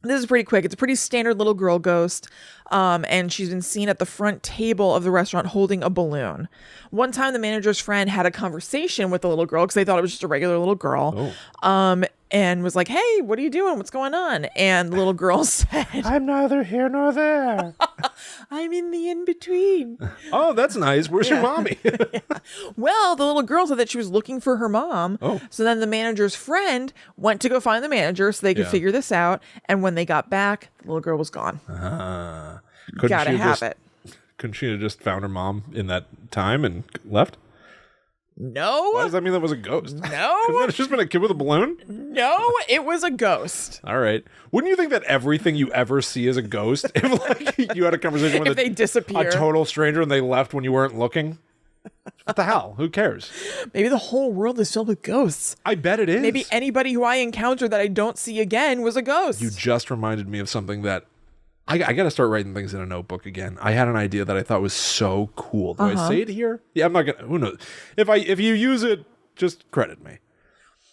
This is pretty quick. It's a pretty standard little girl ghost. And she's been seen at the front table of the restaurant holding a balloon. One time, the manager's friend had a conversation with the little girl because they thought it was just a regular little girl. Oh. And was like, hey, what are you doing? What's going on? And the little girl said, I'm neither here nor there. I'm in the in-between. Oh, that's nice. Where's your mommy? Well, the little girl said that she was looking for her mom. Oh. So then the manager's friend went to go find the manager so they could Yeah. figure this out. And when they got back, the little girl was gone. Couldn't Gotta she have just, it. Couldn't she have just found her mom in that time and left? No. Why does that mean that was a ghost? Couldn't No. that have just been a kid with a balloon? No, it was a ghost. All right. Wouldn't you think that everything you ever see is a ghost? If like you had a conversation with If they disappear. a total stranger and they left when you weren't looking? What the hell? Who cares? Maybe the whole world is filled with ghosts. I bet it is. Maybe anybody who I encountered that I don't see again was a ghost. You just reminded me of something that I got to start writing things in a notebook again. I had an idea that I thought was so cool. Do I say it here? Yeah, I'm not gonna. Who knows? If you use it, just credit me.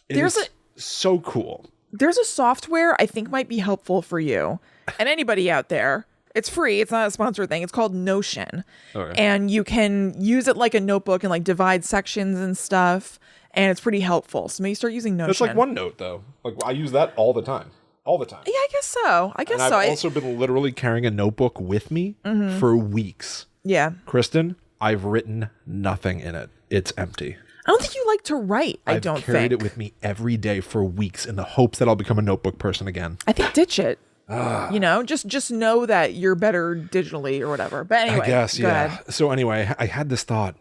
There's so cool. There's a software I think might be helpful for you and anybody out there. It's free. It's not a sponsored thing. It's called Notion. Okay. And you can use it like a notebook and like divide sections and stuff. And it's pretty helpful. So maybe start using Notion. It's like OneNote though. Like I use that all the time. All the time. Yeah, I guess so. And I've also been literally carrying a notebook with me for weeks. Yeah. Kristen, I've written nothing in it. It's empty. I don't think you like to write. I don't think. I've carried it with me every day for weeks in the hopes that I'll become a notebook person again. I think ditch it. You know, just know that you're better digitally or whatever. But anyway, I guess, go yeah. ahead. So anyway, I had this thought.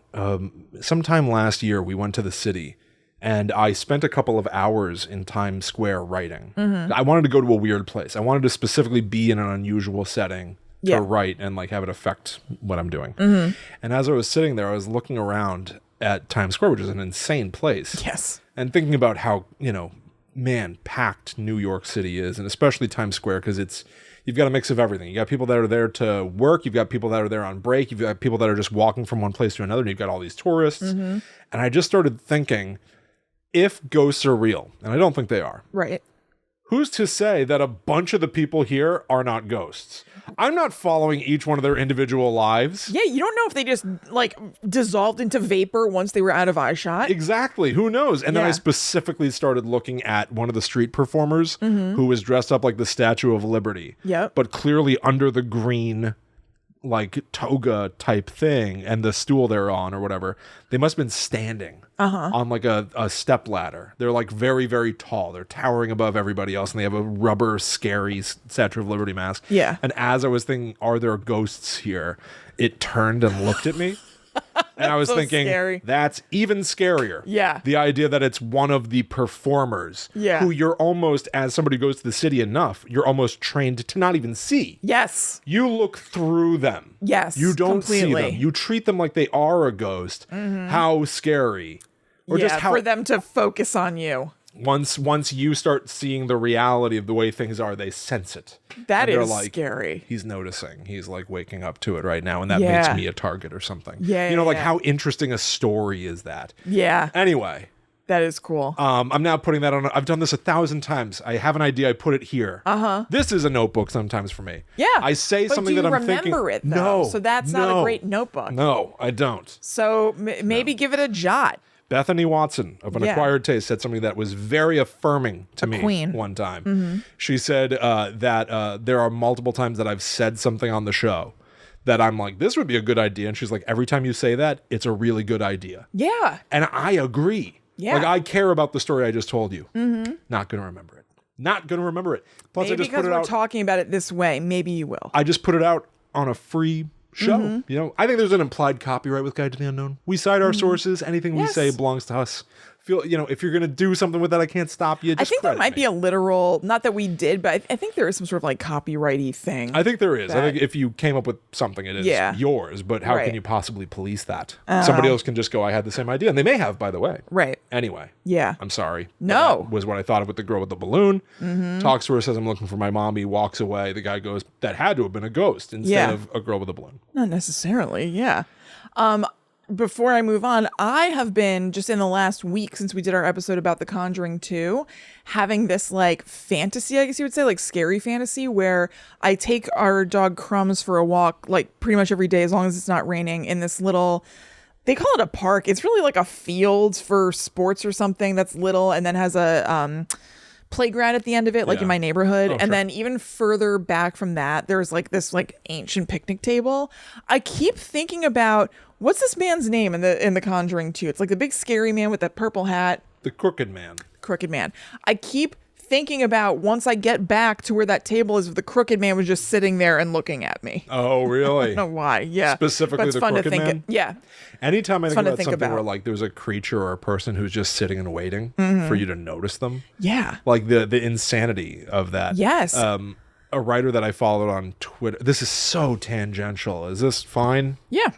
Sometime last year, we went to the city, and I spent a couple of hours in Times Square writing. I wanted to go to a weird place. I wanted to specifically be in an unusual setting to write and like have it affect what I'm doing. And as I was sitting there, I was looking around at Times Square, which is an insane place. Yes. And thinking about how, man, packed New York City is, and especially Times Square, because you've got a mix of everything. You got people that are there to work, you've got people that are there on break, you've got people that are just walking from one place to another, and you've got all these tourists. And I just started thinking, if ghosts are real, and I don't think they are, Right. who's to say that a bunch of the people here are not ghosts? I'm not following each one of their individual lives. Yeah, you don't know if they just like dissolved into vapor once they were out of eyeshot. Exactly. Who knows? And then I Yeah. specifically started looking at one of the street performers who was dressed up like the Statue of Liberty. Yep. But clearly under the green, like toga type thing and the stool they're on or whatever. They must have been standing on like a step ladder. They're like very, very tall. They're towering above everybody else, and they have a rubber, scary Statue of Liberty mask. Yeah. And as I was thinking, are there ghosts here? It turned and looked at me. And I was so thinking, scary. that's even scarier. Yeah. The idea that it's one of the performers who you're almost, as somebody goes to the city enough, you're almost trained to not even see. Yes. You look through them. Yes. You don't see completely. them. You treat them like they are a ghost. How scary. Or yeah, just how for them to focus on you. once you start seeing the reality of the way things are, they sense it. That And they're is like, scary. He's noticing. He's like waking up to it right now, and that Yeah. makes me a target or something. Yeah, You know, like yeah. how interesting a story is that? Yeah, Anyway, that is cool. I'm now putting that on. I've done this 1,000 times. I have an idea. I put it here. This is a notebook sometimes for me. Yeah. I say But something do that you I'm thinking. remember it, though? No. So that's not a great notebook. No, I don't. So maybe give it a jot. Bethany Watson of An Yeah. Acquired Taste said something that was very affirming to me queen. one time. She said that there are multiple times that I've said something on the show that I'm like, this would be a good idea. And she's like, every time you say that, it's a really good idea. Yeah. And I agree. Yeah. Like, I care about the story I just told you. Not going to remember it. Not going to remember it. Plus, Maybe I just because put it we're out. talking about it this way, maybe you will. I just put it out on a free show. You know, I think there's an implied copyright with Guide to the Unknown. We cite our sources. Anything we Yes. say belongs to us. Feel, you know, if you're going to do something with that, I can't stop you. Just I think there credit might me. be a literal, not that we did, but I think there is some sort of like copyrighty thing. I think there is. I that- think if you came up with something, it is Yeah. yours. But how Right. can you possibly police that? Somebody else can just go, I had the same idea. And they may have, by the way. Right. Anyway. Yeah. I'm sorry. No. That was what I thought of with the girl with the balloon. Talks to her, says, I'm looking for my mom. He walks away. The guy goes, that had to have been a ghost instead Yeah. of a girl with a balloon. Not necessarily. Yeah. Before I move on, I have been just in the last week since we did our episode about The Conjuring 2, having this like fantasy, I guess you would say, like scary fantasy, where I take our dog Crumbs for a walk like pretty much every day as long as it's not raining in this little, they call it a park. It's really like a field for sports or something that's little and then has a playground at the end of it, like in my neighborhood. Oh, and sure. then even further back from that, there's like this like ancient picnic table. I keep thinking about what's this man's name in the Conjuring 2? It's like the big scary man with that purple hat. The Crooked Man. Crooked Man. I keep thinking about once I get back to where that table is, if the Crooked Man was just sitting there and looking at me. Oh, really? I don't know why. Yeah. Specifically But it's the fun to Crooked think. Man? Yeah. Anytime I think fun to about think something where about. like there's a creature or a person who's just sitting and waiting for you to notice them, Yeah. like the insanity of that. Yes. A writer that I followed on Twitter. This is so tangential. Is this fine? Yeah.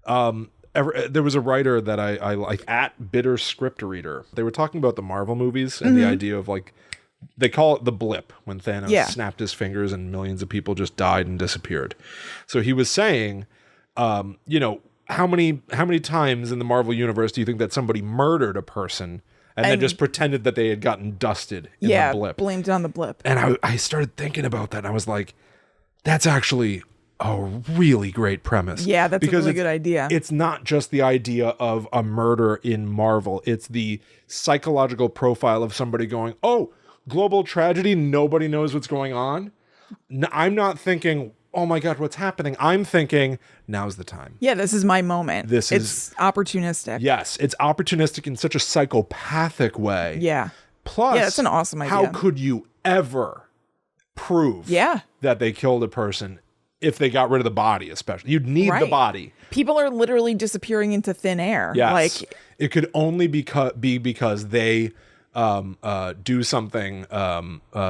There was a writer that I like at Bitter Script Reader. They were talking about the Marvel movies and the idea of like they call it the blip when Thanos snapped his fingers and millions of people just died and disappeared. So he was saying, you know, how many times in the Marvel universe do you think that somebody murdered a person and then just pretended that they had gotten dusted in the blip? Blamed it on the blip. And I started thinking about that and I was like, that's actually a really great premise. Yeah, that's a really it's- good idea. It's not just the idea of a murder in Marvel. It's the psychological profile of somebody going, oh, global tragedy, nobody knows what's going on. I'm not thinking, oh my God, what's happening? I'm thinking, now's the time. Yeah, this is my moment. This it's opportunistic. Yes, it's opportunistic in such a psychopathic way. Yeah. Plus, Yeah, that's an awesome idea. How could you ever prove that they killed a person if they got rid of the body, especially? You'd need the Right. body. People are literally disappearing into thin air. Yes. Like, it could only be because they do something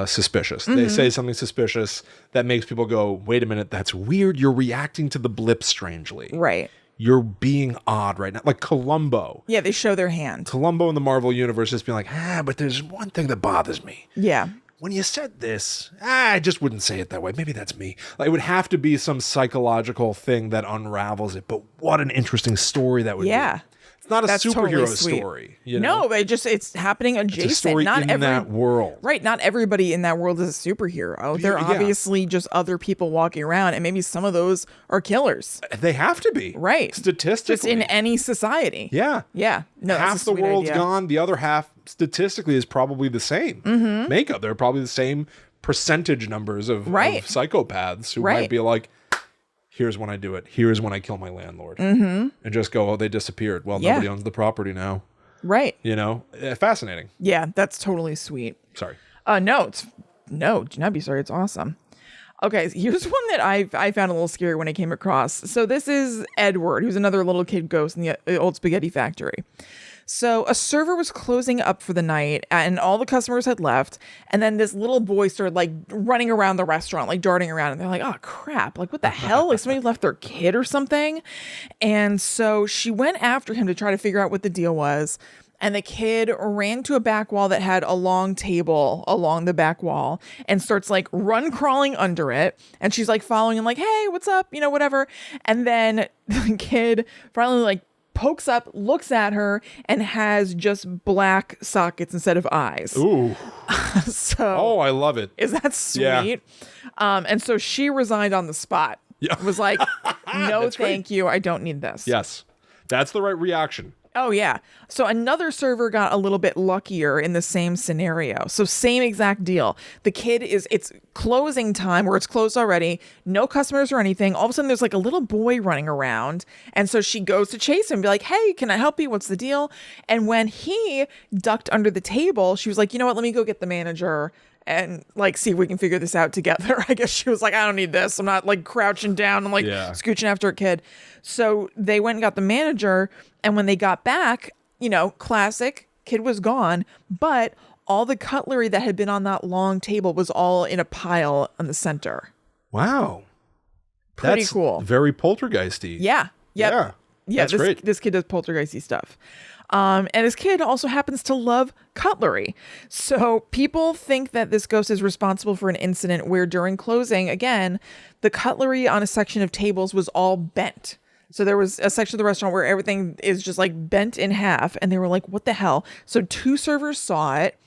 suspicious. They say something suspicious that makes people go, wait a minute, that's weird. You're reacting to the blip strangely. right. You're being odd right now. Like Columbo. Yeah, they show their hand. Columbo in the Marvel universe just being like, but there's one thing that bothers me. Yeah. When you said this, I just wouldn't say it that way. Maybe that's me. Like, it would have to be some psychological thing that unravels it. But what an interesting story that would be. Yeah. It's not a That's superhero totally sweet. story. You know? No, it's happening adjacent. It's a story not in that world. Right. Not everybody in that world is a superhero. They're Yeah. obviously just other people walking around, and maybe some of those are killers. They have to be. Right. Statistically. Just in any society. Yeah. Yeah. No, that's Half a the sweet world's idea. gone. The other half, statistically, is probably the same makeup. They're probably the same percentage numbers of psychopaths who might Right. be like, here's when I do it. Here's when I kill my landlord. And just go, oh, they disappeared. Well, Yeah. nobody owns the property now. Right. You know? Fascinating. Yeah, that's totally sweet. Sorry. No, do not be sorry. It's awesome. Okay, so here's one that I found a little scary when I came across. So this is Edward, who's another little kid ghost in the old spaghetti factory. So a server was closing up for the night and all the customers had left. And then this little boy started like running around the restaurant, like darting around. And they're like, oh crap, like what the hell? Like somebody left their kid or something. And so she went after him to try to figure out what the deal was. And the kid ran to a back wall that had a long table along the back wall and starts like run crawling under it. And she's like following him like, hey, what's up? You know, whatever. And then the kid finally like pokes up, looks at her, and has just black sockets instead of eyes. Ooh. So Oh, I love it. is that sweet? Yeah. And so she resigned on the spot. Yeah. Was like, no, That's great. thank you. I don't need this. Yes. That's the right reaction. Oh, yeah. So another server got a little bit luckier in the same scenario. So same exact deal. The kid it's closing time where it's closed already. No customers or anything. All of a sudden there's like a little boy running around. And so she goes to chase him and be like, hey, can I help you? What's the deal? And when he ducked under the table, she was like, you know what? Let me go get the manager and like see if we can figure this out together. I guess she was like, I don't need this. I'm not like crouching down and like scooching after a kid. So they went and got the manager. And when they got back, you know, classic, kid was gone. But all the cutlery that had been on that long table was all in a pile in the center. Wow. Pretty That's cool. Very poltergeisty. Yeah. Yep. Yeah. That's great. This kid does poltergeisty stuff. And this kid also happens to love cutlery. So people think that this ghost is responsible for an incident where during closing, again, the cutlery on a section of tables was all bent. So there was a section of the restaurant where everything is just like bent in half. And they were like, what the hell? So 2 servers saw it.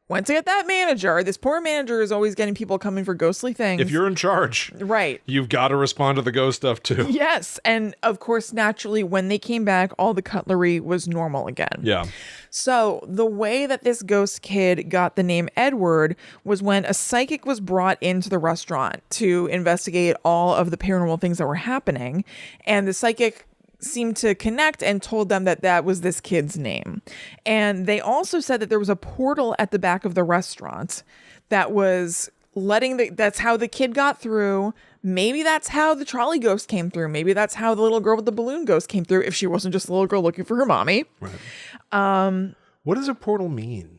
Went to get that manager. This poor manager is always getting people coming for ghostly things. If you're in charge, right, you've got to respond to the ghost stuff too. Yes. And of course, naturally, when they came back, all the cutlery was normal again. Yeah. So the way that this ghost kid got the name Edward was when a psychic was brought into the restaurant to investigate all of the paranormal things that were happening. And the psychic seemed to connect and told them that that was this kid's name. And they also said that there was a portal at the back of the restaurant that was that's how the kid got through. Maybe that's how the trolley ghost came through. Maybe that's how the little girl with the balloon ghost came through if she wasn't just a little girl looking for her mommy. Right. What does a portal mean?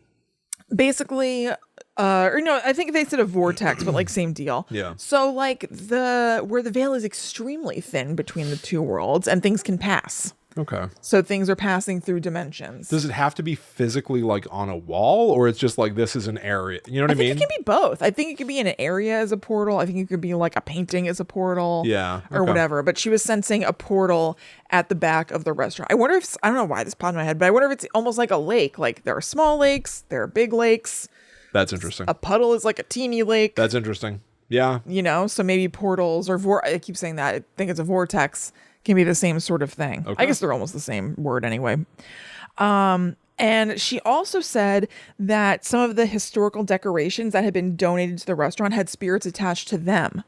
Basically, or no, I think they said a vortex, but like same deal. Yeah. So like where the veil is extremely thin between the two worlds and things can pass. Okay. So things are passing through dimensions. Does it have to be physically like on a wall, or it's just like this is an area? You know what I mean? I think it can be both. I think it could be in an area as a portal. I think it could be like a painting as a portal. Yeah. Or whatever. But she was sensing a portal at the back of the restaurant. I wonder if, I don't know why this popped in my head, but I wonder if it's almost like a lake. Like there are small lakes, there are big lakes. That's interesting. A puddle is like a teeny lake. That's interesting. Yeah. You know, so maybe portals or I keep saying that. I think it's a vortex. Can be the same sort of thing. Okay. I guess they're almost the same word anyway. And she also said that some of the historical decorations that had been donated to the restaurant had spirits attached to them.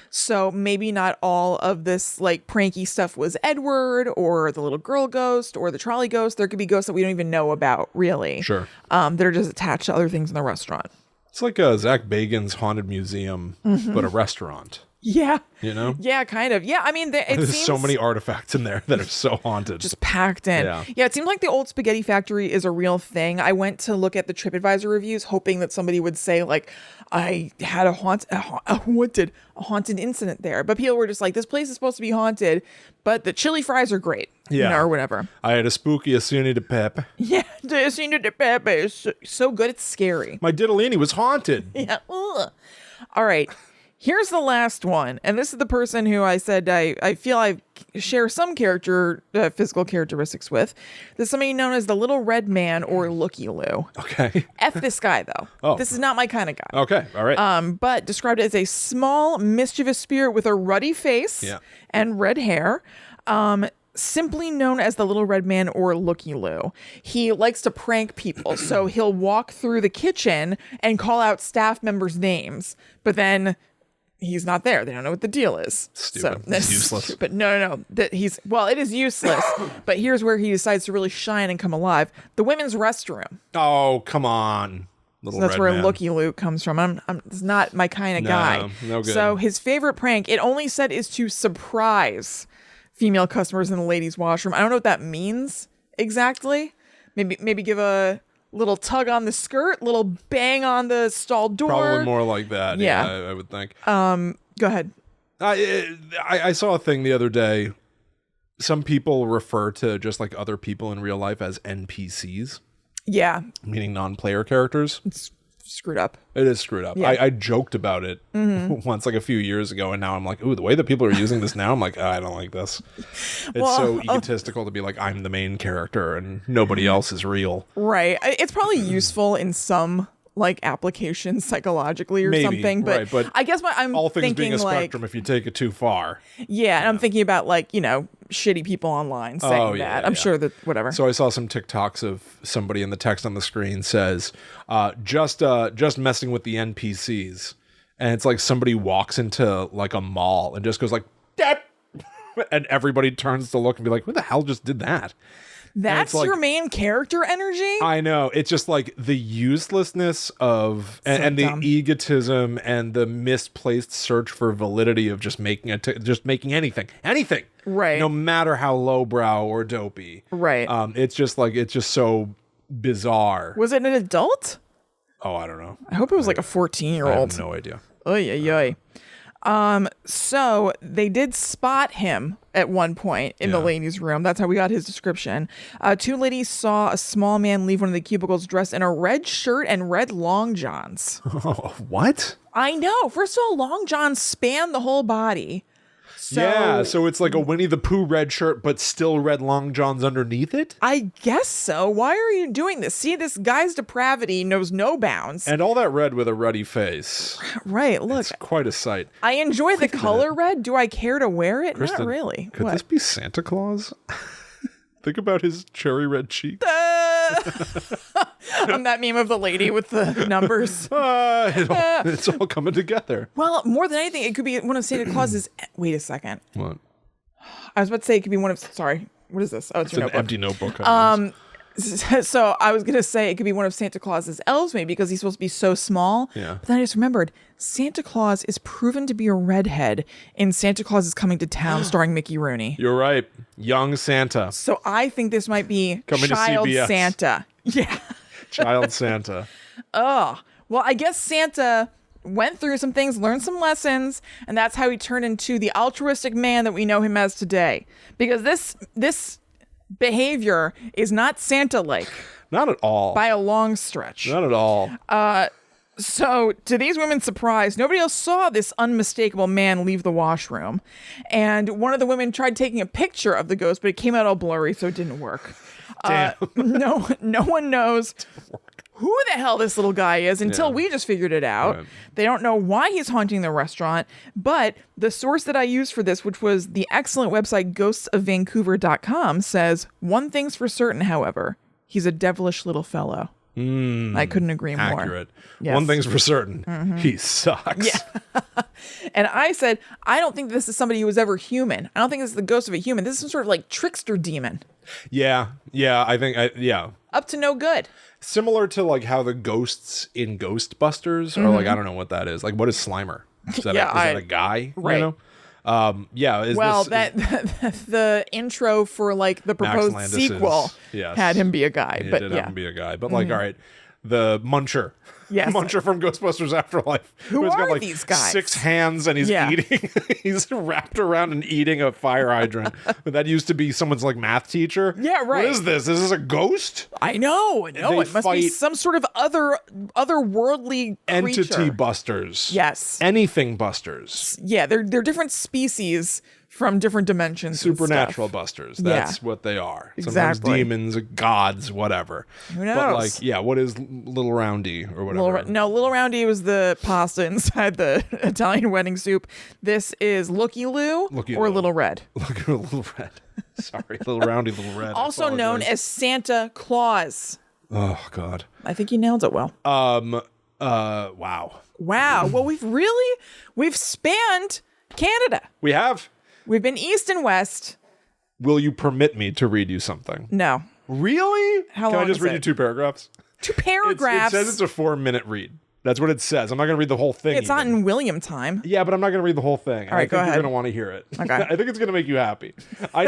So maybe not all of this like pranky stuff was Edward or the little girl ghost or the trolley ghost. There could be ghosts that we don't even know about, really. Sure. That are just attached to other things in the restaurant. It's like a Zach Bagans haunted museum, but a restaurant. Yeah. You know? Yeah, kind of. Yeah, I mean, there's so many artifacts in there that are so haunted. Just packed in. Yeah, it seems like the old spaghetti factory is a real thing. I went to look at the TripAdvisor reviews, hoping that somebody would say, like, I had a haunted incident there. But people were just like, this place is supposed to be haunted, but the chili fries are great. Yeah. You know, or whatever. I had a spooky Asuni de Pepe. Yeah, the Asuni de Pepe is so good, it's scary. My diddlini was haunted. Yeah. Ugh. All right. Here's the last one. And this is the person who I said I feel I share some physical characteristics with. There's somebody known as the Little Red Man or Looky Loo. Okay. F this guy, though. Oh. This is not my kind of guy. Okay. All right. But described as a small, mischievous spirit with a ruddy face and red hair. Simply known as the Little Red Man or Looky Loo. He likes to prank people, so he'll walk through the kitchen and call out staff members' names, but then he's not there. They don't know what the deal is. Stupid. So, it's useless. Stupid. No. It is useless, but here's where he decides to really shine and come alive. The women's restroom. Oh, come on. So that's where Looky Loo comes from. It's not my kind of guy. No good. So his favorite prank, it only said, is to surprise female customers in the ladies' washroom. I don't know what that means exactly. Maybe give a little tug on the skirt, little bang on the stall door. Probably more like that. Yeah, I would think. Go ahead. I saw a thing the other day. Some people refer to just like other people in real life as NPCs. Yeah. Meaning non-player characters. It's screwed up. It is screwed up. Yeah. I joked about it once like a few years ago, and now I'm like, ooh, the way that people are using this now, I'm like, I don't like this. It's so egotistical to be like, I'm the main character and nobody else is real. Right. It's probably useful in some like applications psychologically or Maybe, something. But, right, but I guess I'm all things thinking being a like, spectrum if you take it too far. yeah, and I'm thinking about like, shitty people online saying that. I'm sure that whatever. So I saw some TikToks of somebody in the text on the screen says, just messing with the NPCs. And it's like somebody walks into like a mall and just goes like, Dep! And everybody turns to look and be like, who the hell just did that? That's like, your main character energy? I know. It's just like the uselessness of and the egotism and the misplaced search for validity of just making anything. Right. No matter how lowbrow or dopey. Right. It's just so bizarre. Was it an adult? Oh, I don't know. I hope it was like a 14-year-old. I have no idea. Oy, oy, oy. So they did spot him at one point in the ladies' room. That's how we got his description. Two ladies saw a small man leave one of the cubicles dressed in a red shirt and red long johns. Oh, what? I know. First of all, long johns span the whole body. So it's like a Winnie the Pooh red shirt, but still red long johns underneath it? I guess so. Why are you doing this? See, this guy's depravity knows no bounds. And all that red with a ruddy face. Right, look. It's quite a sight. I enjoy the color red. Do I care to wear it? Kristen, not really. Could this be Santa Claus? Think about his cherry red cheeks. On that meme of the lady with the numbers. It's all coming together. Well, more than anything, it could be one of Santa Claus's... Wait a second. What? I was about to say it could be one of... Sorry. What is this? Oh, it's your an notebook. Empty notebook. So I was going to say it could be one of Santa Claus's elves, maybe, because he's supposed to be so small. Yeah. But then I just remembered, Santa Claus is proven to be a redhead in Santa Claus is Coming to Town starring Mickey Rooney. You're right. Young Santa. So I think this might be Coming Child to CBS. Santa. Yeah. Child Santa. Oh, well, I guess Santa went through some things, learned some lessons, and that's how he turned into the altruistic man that we know him as today. Because this behavior is not Santa-like. Not at all. By a long stretch. Not at all. So, to these women's surprise, nobody else saw this unmistakable man leave the washroom. And one of the women tried taking a picture of the ghost, but it came out all blurry, so it didn't work. Damn. No one knows who the hell this little guy is until we just figured it out. Right. They don't know why he's haunting the restaurant, but the source that I used for this, which was the excellent website ghostsofvancouver.com, says, one thing's for certain, however, he's a devilish little fellow. I couldn't agree more. Accurate. Yes. One thing's for certain. He sucks. Yeah. And I said, I don't think this is somebody who was ever human. I don't think this is the ghost of a human. This is some sort of like trickster demon. Yeah. I think. Up to no good. Similar to like how the ghosts in Ghostbusters are like, I don't know what that is. Like, what is Slimer? Is that, is that a guy? Right. You know? The intro for like the proposed sequel had him be a guy. It but did have him be a guy. But like, all right, the Muncher. Yes. Muncher from Ghostbusters Afterlife. Who who's are got like these guys? 6 hands and he's eating. He's wrapped around and eating a fire hydrant. But that used to be someone's like math teacher. Yeah, right. What is this? Is this a ghost? I know. No, it must be some sort of otherworldly entity creature. busters. Yes. Anything busters. Yeah, they're different species from different dimensions. Supernatural busters. That's what they are. Exactly. Sometimes demons, gods, whatever. Who knows? But like, what is Little Roundy or whatever? Little Roundy was the pasta inside the Italian wedding soup. This is Looky Loo or Little Red. Little Red. Sorry, Little Roundy, Little Red. Also known as Santa Claus. Oh God. I think you nailed it well. Wow. Well, we've spanned Canada. We have. We've been east and west. Will you permit me to read you something? No. Really? How Can long I just is read it? you 2 paragraphs? 2 paragraphs. It says it's a 4-minute read. That's what it says. I'm not going to read the whole thing. It's not in William time. Yeah, but I'm not going to read the whole thing. All right, go ahead. You're going to want to hear it. Okay. I think it's going to make you happy. I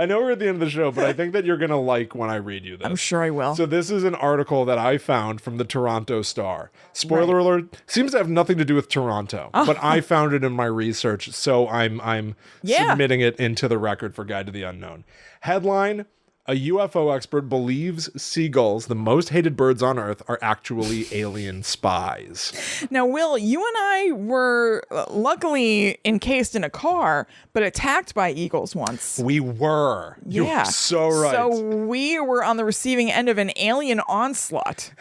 know we're at the end of the show, but I think that you're going to like when I read you this. I'm sure I will. So this is an article that I found from the Toronto Star. Spoiler alert, seems to have nothing to do with Toronto, but I found it in my research, so I'm submitting it into the record for Guide to the Unknown. Headline: A UFO expert believes seagulls, the most hated birds on Earth, are actually alien spies. Now, Will, you and I were luckily encased in a car, but attacked by eagles once. We were. Yeah. You're so right. So we were on the receiving end of an alien onslaught.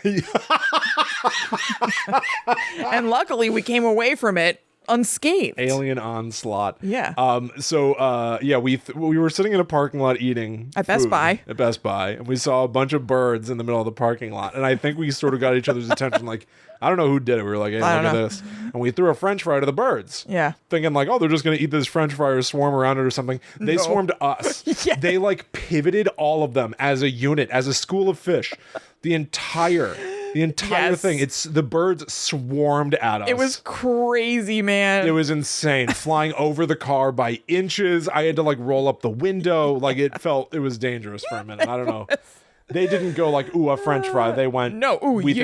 And luckily, we came away from it unscathed. Alien onslaught. Yeah. We were sitting in a parking lot eating At Best food Buy. At Best Buy, and we saw a bunch of birds in the middle of the parking lot. And I think we sort of got each other's attention. Like, I don't know who did it. We were like, hey, look at this. And we threw a French fry to the birds. Yeah. Thinking like, oh, they're just going to eat this French fry or swarm around it or something. They swarmed us. Yeah. They like pivoted all of them as a unit, as a school of fish. The entire Yes. thing. It's the birds swarmed at us. It was crazy, man. It was insane. Flying over the car by inches. I had to like roll up the window. Like it was dangerous for a minute. I don't know. They didn't go like, ooh, a French fry. They went, no, ooh, we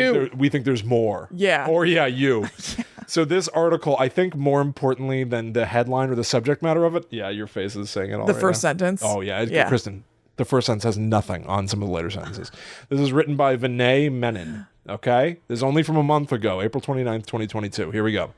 think there's more. Yeah. Or yeah, you. Yeah. So this article, I think more importantly than the headline or the subject matter of it. Yeah, your face is saying it all. The first sentence. Oh yeah. Kristen, the first sentence has nothing on some of the later sentences. This is written by Vinay Menon. Okay? This is only from a month ago, April 29th, 2022. Here we go.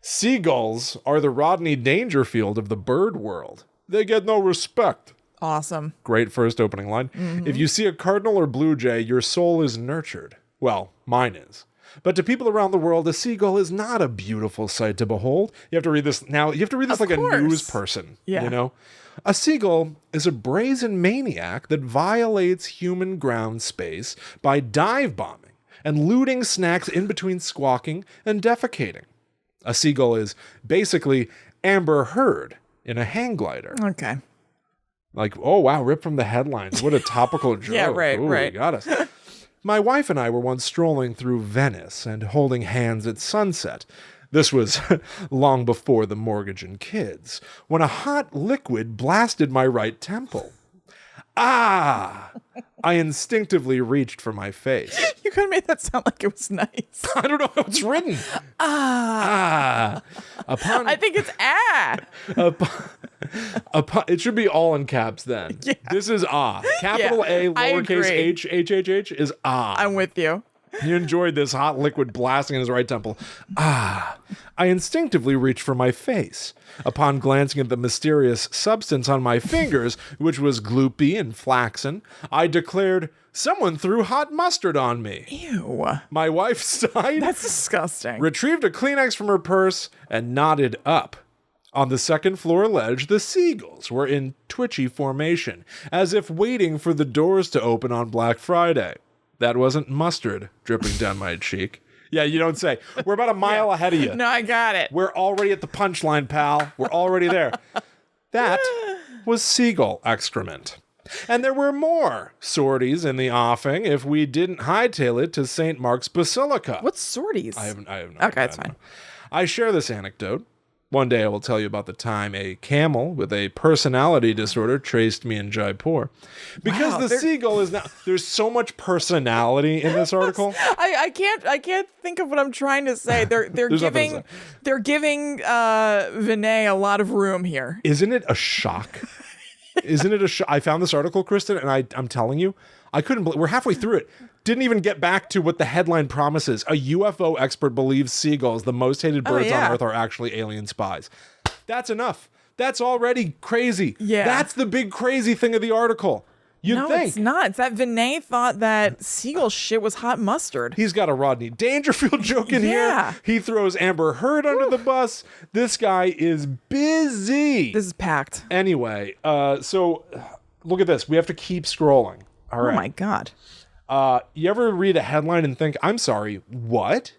Seagulls are the Rodney Dangerfield of the bird world. They get no respect. Awesome. Great first opening line. Mm-hmm. If you see a cardinal or blue jay, your soul is nurtured. Well, mine is. But to people around the world, a seagull is not a beautiful sight to behold. You have to read this now. You have to read this like a news person. Yeah. You know? A seagull is a brazen maniac that violates human ground space by dive bombing and looting snacks in between squawking and defecating. A seagull is basically Amber Heard in a hang glider. Okay. Like, oh, wow, ripped from the headlines. What a topical joke. Yeah, right, Ooh, right. You got us. My wife and I were once strolling through Venice and holding hands at sunset. This was long before the mortgage and kids, when a hot liquid blasted my right temple. Ah! I instinctively reached for my face. You could have made that sound like it was nice. I don't know how it's written. Ah! I think it's It should be all in caps then. Yeah. This is Capital A, lowercase h is I'm with you. He enjoyed this hot liquid blasting in his right temple. I instinctively reached for my face. Upon glancing at the mysterious substance on my fingers, which was gloopy and flaxen, I declared, someone threw hot mustard on me. Ew. My wife sighed, That's disgusting. retrieved a Kleenex from her purse, and nodded up. On the second floor ledge, the seagulls were in twitchy formation, as if waiting for the doors to open on Black Friday. That wasn't mustard dripping down my cheek. Yeah, you don't say. We're about a mile ahead of you. No, I got it. We're already at the punchline, pal. We're already there. That was seagull excrement. And there were more sorties in the offing if we didn't hightail it to St. Mark's Basilica. What's sorties? I have no Okay, idea. that's fine. I share this anecdote. One day I will tell you about the time a camel with a personality disorder chased me in Jaipur. Because Wow, the seagull is now... There's so much personality in this article. I can't think of what I'm trying to say. They're giving Vinay a lot of room here. Isn't it a shock? Isn't it a shock? I found this article, Kristen, and I'm telling you, I couldn't believe... We're halfway through it. Didn't even get back to what the headline promises. A UFO expert believes seagulls, the most hated birds on Earth, are actually alien spies. That's enough. That's already crazy. Yeah. That's the big crazy thing of the article. You'd think. It's not. It's that Vinay thought that seagull shit was hot mustard. He's got a Rodney Dangerfield joke in Yeah. here. He throws Amber Heard under the bus. This guy is busy. This is packed. Anyway, so look at this. We have to keep scrolling. All right. Oh my God. You ever read a headline and think, I'm sorry, what?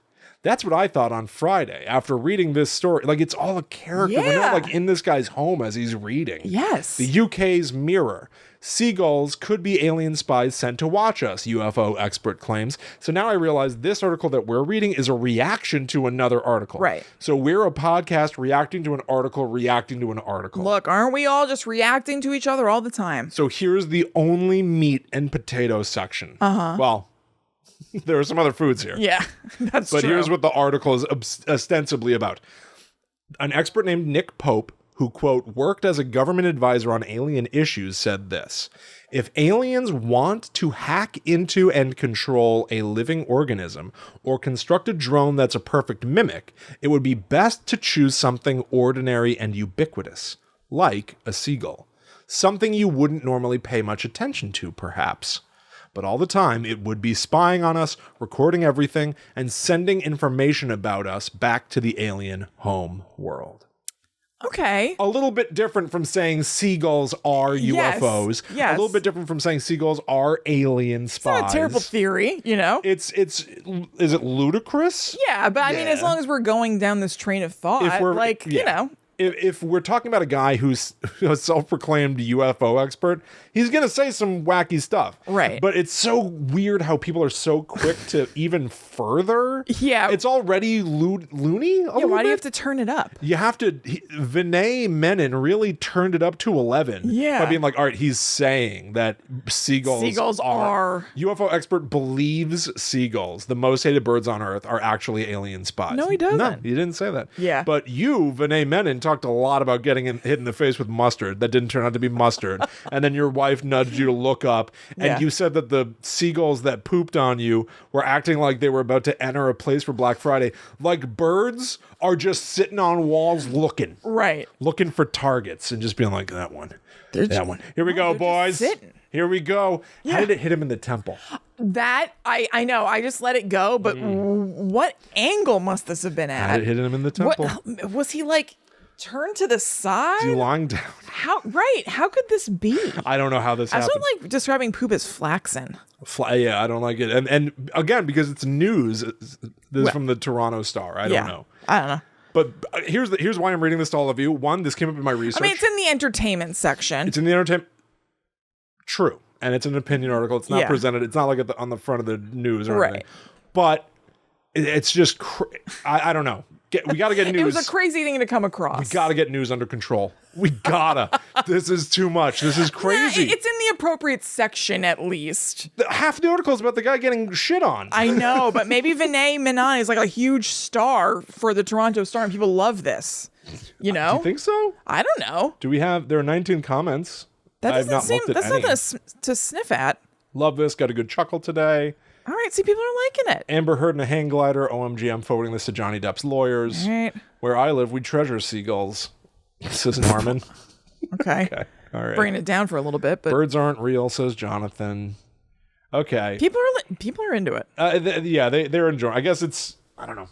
That's what I thought on Friday after reading this story. Like, it's all a character. We're not like in this guy's home as he's reading. Yes. The UK's Mirror. Seagulls could be alien spies sent to watch us, UFO expert claims. So now I realize this article that we're reading is a reaction to another article. Right. So we're a podcast reacting to an article, reacting to an article. Look, aren't we all just reacting to each other all the time? So here's the only meat and potato section. Well, there are some other foods here. Yeah, that's true. But here's what the article is ostensibly about. An expert named Nick Pope, who, quote, worked as a government advisor on alien issues, said this: if aliens want to hack into and control a living organism or construct a drone that's a perfect mimic, it would be best to choose something ordinary and ubiquitous, like a seagull. Something you wouldn't normally pay much attention to, perhaps. But all the time, it would be spying on us, recording everything, and sending information about us back to the alien home world. Okay. A little bit different from saying seagulls are UFOs. Yes. A little bit different from saying seagulls are alien spies. It's not a terrible theory, you know? Is it ludicrous? Yeah, but I mean, as long as we're going down this train of thought, you know. If we're talking about a guy who's a self-proclaimed UFO expert, he's going to say some wacky stuff. Right. But it's so weird how people are so quick to even further. Yeah. It's already loony. Yeah, why do you have to turn it up? You have to. Vinay Menon really turned it up to 11. Yeah. By being like, all right, he's saying that seagulls are. UFO expert believes seagulls, the most hated birds on Earth, are actually alien spies. No, he doesn't. No, he didn't say that. Yeah. But you, Vinay Menon, talked a lot about getting hit in the face with mustard that didn't turn out to be mustard. And then your wife nudged you to look up, and you said that the seagulls that pooped on you were acting like they were about to enter a place for Black Friday. Like birds are just sitting on walls looking. Right. Looking for targets and just being like, that one. That one. Here we go, boys. Here we go. Yeah. How did it hit him in the temple? That, I know. I just let it go, but what angle must this have been at? How did it hit him in the temple? Was he like turned to the side? Is he lying down? How could this be? I don't know how this happened. I don't like describing poop as flaxen. Yeah, I don't like it. And again, because it's news, this is from the Toronto Star. I don't know. I don't know. But here's why I'm reading this to all of you. One, this came up in my research. I mean, it's in the entertainment section. It's in the entertainment. True. And it's an opinion article. It's not presented. It's not like on the front of the news or anything. But it's just, I don't know. We got to get news. It was a crazy thing to come across. We got to get news under control. We gotta. This is too much. This is crazy. Yeah, it's in the appropriate section, at least. Half the article is about the guy getting shit on. I know, but maybe Vinay Menon is like a huge star for the Toronto Star, and people love this. You know? Do you think so? I don't know. There are 19 comments. That's nothing to sniff at. Love this. Got a good chuckle today. All right, see, people are liking it. Amber Heard in a hang glider. OMG, I'm forwarding this to Johnny Depp's lawyers. All right. Where I live, we treasure seagulls. Says Norman. Okay. All right. Bringing it down for a little bit, but birds aren't real, says Jonathan. Okay. People are into it. They're enjoying. I guess it's. I don't know.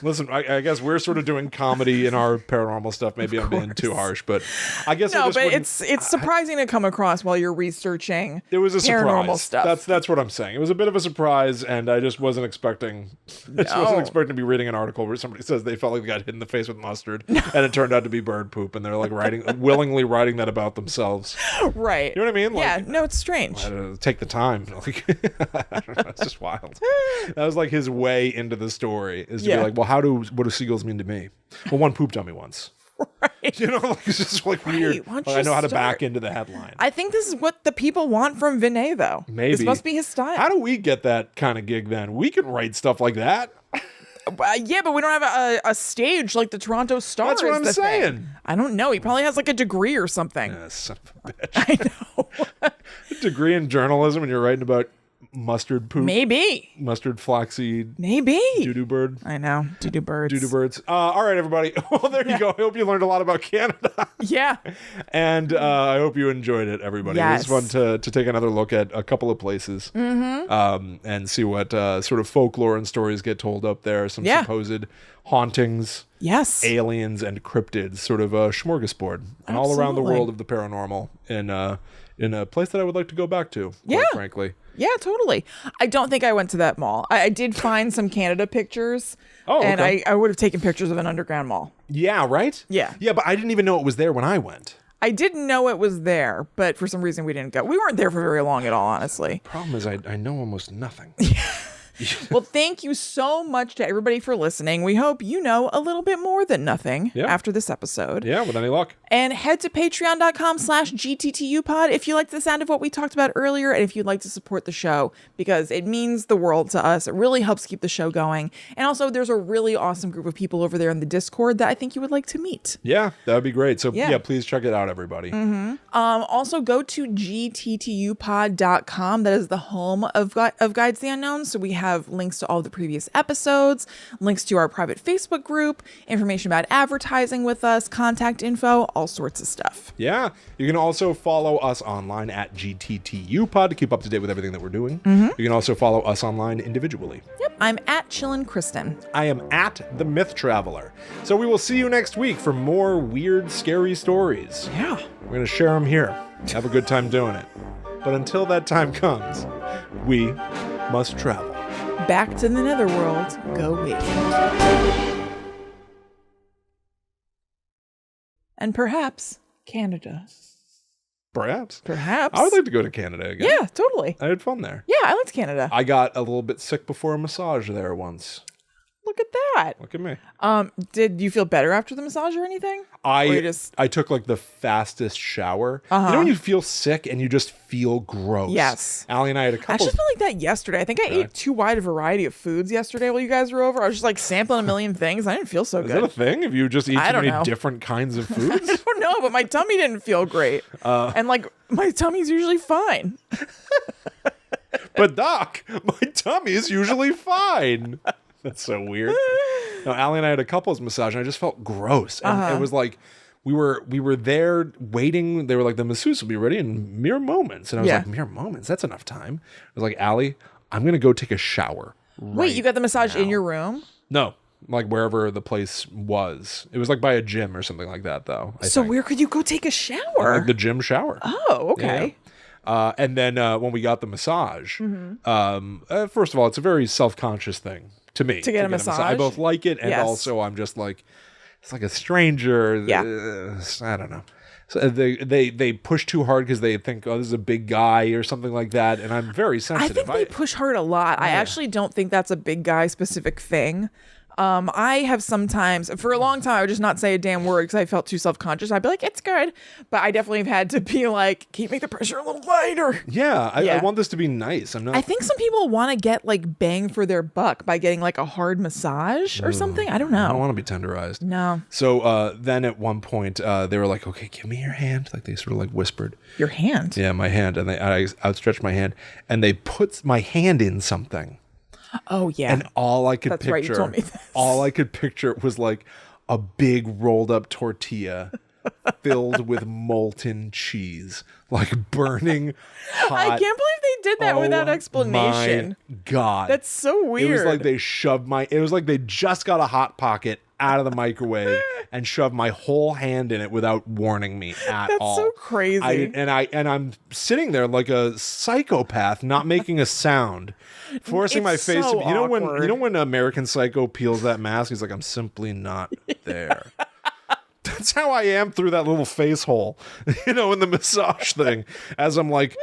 Listen, I guess we're sort of doing comedy in our paranormal stuff. Maybe I'm being too harsh, but I guess it's surprising to come across while you're researching. It was a paranormal surprise. Stuff. That's what I'm saying. It was a bit of a surprise, and I just wasn't expecting. Wasn't expecting to be reading an article where somebody says they felt like they got hit in the face with mustard, and it turned out to be bird poop, and they're like willingly writing that about themselves. Right. You know what I mean? Like, no, it's strange. Take the time. Like, I don't know. It's just wild. That was like his way into the story is to be like, well, what do seagulls mean to me? Well, one pooped on me once. Right. You know, like, it's just like weird. I know how to back into the headline. I think this is what the people want from Vinay, though. Maybe. This must be his style. How do we get that kind of gig then? We can write stuff like that. Yeah, but we don't have a stage like the Toronto Star. That's what I'm saying. I don't know. He probably has like a degree or something. Son of a bitch. I know. A degree in journalism and you're writing about mustard poop. Maybe. Mustard flaxseed. Maybe. Doo-doo bird. I know. Doo-doo birds. Doo-doo birds. All right, everybody. Well, there you go. I hope you learned a lot about Canada. Yeah. And I hope you enjoyed it, everybody. Yes. It was fun to take another look at a couple of places and see what sort of folklore and stories get told up there. Some supposed hauntings. Yes. Aliens and cryptids. Sort of a smorgasbord. And all around the world of the paranormal in a place that I would like to go back to, quite frankly. Yeah, totally. I don't think I went to that mall. I did find some Canada pictures. Oh, okay. And I would have taken pictures of an underground mall. Yeah, right? Yeah. Yeah, but I didn't even know it was there when I went. I didn't know it was there, but for some reason we didn't go. We weren't there for very long at all, honestly. Problem is I know almost nothing. Well, thank you so much to everybody for listening. We hope you know a little bit more than nothing after this episode. Yeah, with any luck. And head to patreon.com/GTTUpod if you like the sound of what we talked about earlier and if you'd like to support the show, because it means the world to us. It really helps keep the show going. And also, there's a really awesome group of people over there in the Discord that I think you would like to meet. Yeah, that would be great. So yeah, please check it out, everybody. Also, go to gttupod.com. That is the home of Guides to the Unknown. So we have links to all the previous episodes, links to our private Facebook group, information about advertising with us, contact info, all sorts of stuff. Yeah. You can also follow us online at GTTUpod to keep up to date with everything that we're doing. You can also follow us online individually. Yep. I'm at Chillin' Kristen. I am at The Myth Traveler. So we will see you next week for more weird, scary stories. Yeah. We're going to share them here. Have a good time doing it. But until that time comes, we must travel. Back to the netherworld, go we. And perhaps Canada. Perhaps. Perhaps. I would like to go to Canada again. Yeah, totally. I had fun there. Yeah, I liked Canada. I got a little bit sick before a massage there once. Look at that. Look at me. Did you feel better after the massage or anything? I took like the fastest shower. You know when you feel sick and you just feel gross? Yes. Allie and I had a couple. I actually felt like that yesterday. I think I ate too wide a variety of foods yesterday while you guys were over. I was just like sampling a million things. I didn't feel so Is good. that a thing? If you just eat too many different kinds of foods? I don't know, but my tummy didn't feel great. And like my tummy's usually fine. But Doc, my tummy is usually fine. That's so weird. No, Allie and I had a couples massage, and I just felt gross. And it was like we were there waiting. They were like, the masseuse will be ready in mere moments. And I was like, mere moments? That's enough time. I was like, Allie, I'm gonna go take a shower. Wait, you got the massage in your room? No, like wherever the place was. It was like by a gym or something like that, though. I So think. where could you go take a shower? Like the gym shower. Oh, okay. Yeah. And then when we got the massage, first of all, it's a very self-conscious thing to me. To get a massage? I both like it, and also I'm just like, it's like a stranger. Yeah. I don't know. So they push too hard because they think, oh, this is a big guy or something like that, and I'm very sensitive. I think they push hard a lot. I actually don't think that's a big guy specific thing. I have sometimes, for a long time, I would just not say a damn word because I felt too self-conscious. I'd be like, it's good. But I definitely have had to be like, can you make the pressure a little lighter? Yeah, I want this to be nice. I think some people want to get like bang for their buck by getting like a hard massage or something. I don't know. I don't want to be tenderized. No. So then at one point, they were like, okay, give me your hand. Like they sort of like whispered. Your hand? Yeah, my hand. And I outstretched my hand and they put my hand in something. Oh yeah. And all I could picture, right, you told me this. All I could picture was like a big rolled up tortilla filled with molten cheese, like burning hot. I can't believe they did that without explanation. My God. That's so weird. It was like they just got a Hot Pocket out of the microwave and shoved my whole hand in it without warning me at all. That's so crazy. I'm sitting there like a psychopath, not making a sound, forcing my face so to be, you know awkward. when American Psycho peels that mask, he's like, I'm simply not there. That's how I am through that little face hole, in the massage thing. As I'm like,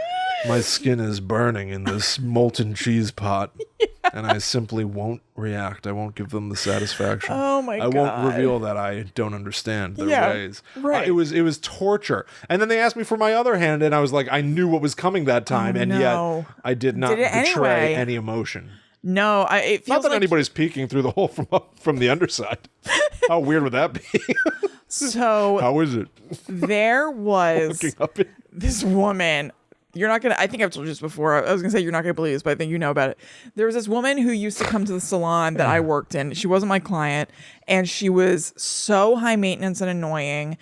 my skin is burning in this molten cheese pot, and I simply won't react. I won't give them the satisfaction. Oh my God. I won't reveal that I don't understand their ways. Right. It was torture. And then they asked me for my other hand, and I was like, I knew what was coming that time, yet I did not betray any emotion. No, it feels not that like anybody's peeking through the hole from the underside. How weird would that be? So how is it? There was this woman. I think I've told you this before. I was gonna say you're not gonna believe this, but I think you know about it. There was this woman who used to come to the salon that I worked in. She wasn't my client, and she was so high maintenance and annoying.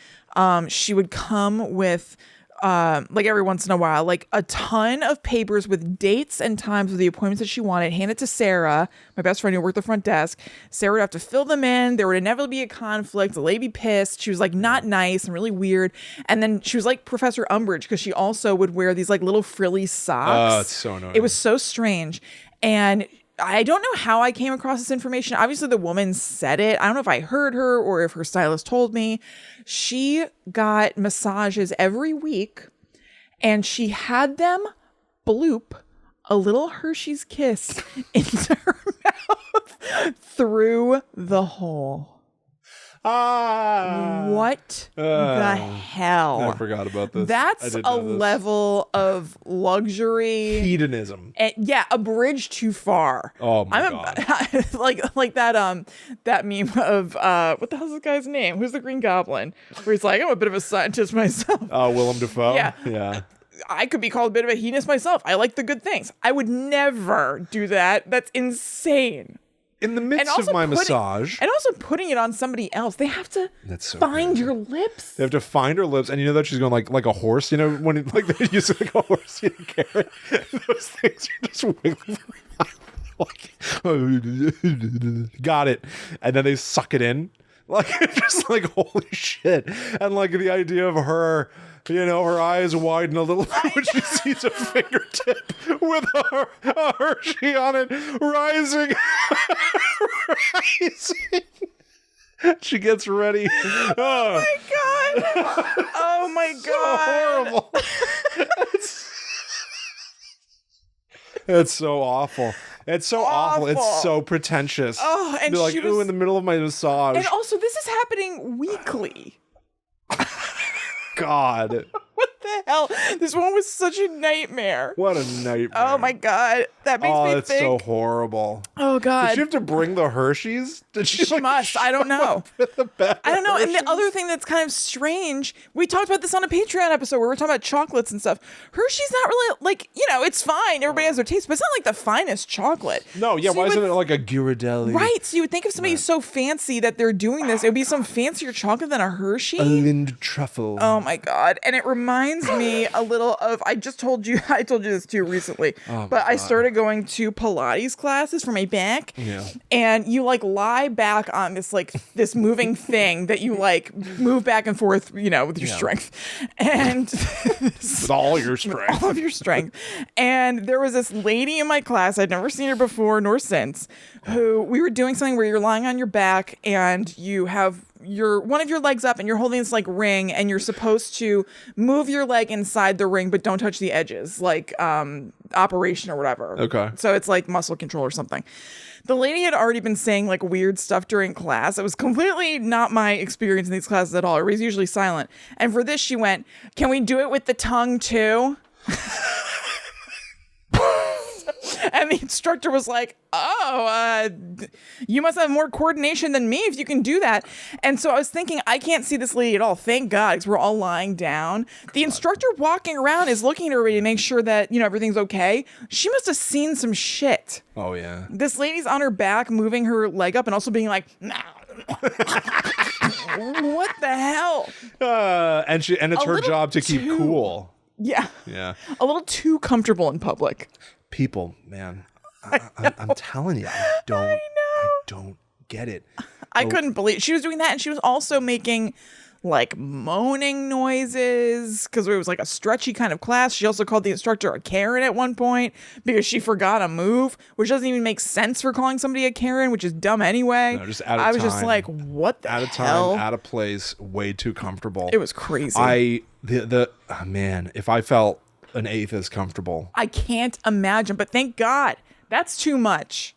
She would come with like every once in a while, like a ton of papers with dates and times of the appointments that she wanted, hand it to Sarah, my best friend who worked the front desk. Sarah would have to fill them in. There would inevitably be a conflict. The lady be pissed. She was like not nice and really weird. And then she was like Professor Umbridge because she also would wear these like little frilly socks. Oh, it's so annoying. It was so strange. And I don't know how I came across this information. Obviously, the woman said it. I don't know if I heard her or if her stylist told me. She got massages every week, and she had them bloop a little Hershey's kiss into her mouth through the hole. What the hell? I forgot about this. That's a level of luxury. Hedonism. And, yeah, a bridge too far. Oh my God. like that meme of what the hell's this guy's name? Who's the Green Goblin? Where he's like, I'm a bit of a scientist myself. Willem Dafoe? Yeah. I could be called a bit of a hedonist myself. I like the good things. I would never do that. That's insane. In the midst of my massage. And also putting it on somebody else. They have to find your lips. They have to find her lips. And you know that she's going like a horse, you know, when it, like they use like a horse in a carrot. Those things are just wiggling. Like, got it. And then they suck it in. Like, just like, holy shit. And like the idea of her, you know, her eyes widen a little bit when she sees a fingertip with a Hershey on it rising. She gets ready. Oh my God. Oh my God. So horrible. It's so awful. It's so awful. It's so pretentious. Oh, and be like, she was... ooh, in the middle of my massage. And also, this is happening weekly. God. What the hell? This one was such a nightmare. What a nightmare. Oh my God. That makes me that's think. so horrible. Oh God. Did she have to bring the Hershey's? Did she like, must. I don't know. I don't know. And the other thing that's kind of strange, we talked about this on a Patreon episode where we're talking about chocolates and stuff. Hershey's not really like, you know, it's fine. Everybody has their taste, but it's not like the finest chocolate. No, yeah. So why isn't it like a Ghirardelli? Right. So you would think if somebody's so fancy that they're doing this, it would be some fancier chocolate than a Hershey. A Lind truffle. Oh my God. And it reminds me a little of, I told you this too recently, but I started going to Pilates classes for my back. Yeah. And you like lie back on this like this moving thing that you like move back and forth, you know, with your strength. And with all your strength. With all of your strength. And there was this lady in my class, I'd never seen her before nor since, who we were doing something where you're lying on your back and you have one of your legs up and you're holding this like ring and you're supposed to move your leg inside the ring but don't touch the edges, like operation or whatever. Okay. So it's like muscle control or something. The lady had already been saying like weird stuff during class. It was completely not my experience in these classes at all. It was usually silent. And for this she went, "Can we do it with the tongue too?" And the instructor was like, you must have more coordination than me if you can do that. And so I was thinking, I can't see this lady at all. Thank God, because we're all lying down. The instructor walking around is looking at everybody to make sure that, you know, everything's okay. She must have seen some shit. Oh, yeah. This lady's on her back, moving her leg up and also being like, nah. What the hell? And it's her job to keep cool. Yeah. Yeah. A little too comfortable in public. People, man, I'm telling you, I don't get it. I couldn't believe she was doing that, and she was also making like moaning noises because it was like a stretchy kind of class. She also called the instructor a Karen at one point because she forgot a move, which doesn't even make sense for calling somebody a Karen, which is dumb anyway. No, just out of I was time. just like, what the hell? Out of time, out of place, way too comfortable. It was crazy. Man, if I felt an eighth as comfortable. I can't imagine, but thank God. That's too much.